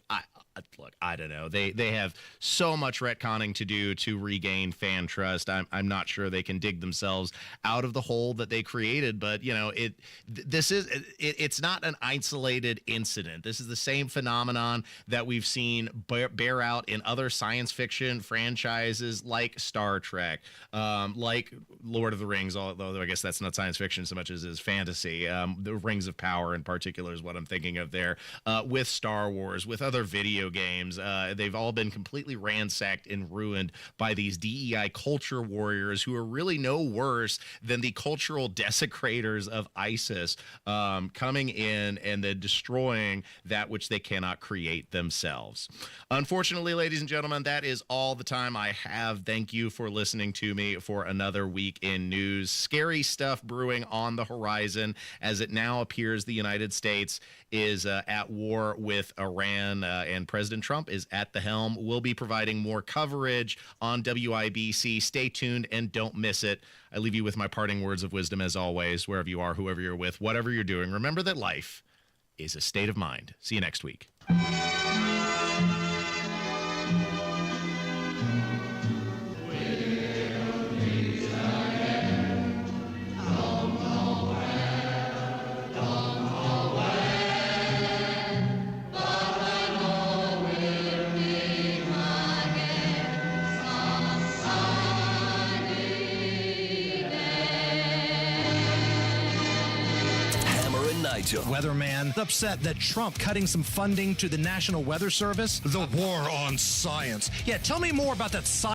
look, I don't know. They have so much retconning to do to regain fan trust. I'm not sure they can dig themselves out of the hole that they created, but, you know, it's not an isolated incident. This is the same phenomenon that we've seen bear out in other science fiction franchises like Star Trek, like Lord of the Rings, although I guess that's not science fiction so much as is fantasy. The Rings of Power in particular is what I'm thinking of there. With Star Wars, with other video games, they've all been completely ransacked and ruined by these DEI culture warriors who are really no worse than the cultural desecrators of ISIS, coming in and then destroying that which they cannot create themselves. Unfortunately, ladies and gentlemen, that is all the time I have. Thank you for listening to me for another week in news. Scary stuff brewing on the horizon as it now appears the United States is at war with Iran, and President Trump is at the helm. We'll be providing more coverage on WIBC. Stay tuned and don't miss it. I leave you with my parting words of wisdom as always, wherever you are, whoever you're with, whatever you're doing. Remember that life is a state of mind. See you next week. Weatherman upset that Trump cutting some funding to the National Weather Service. The war on science. Yeah, tell me more about that science.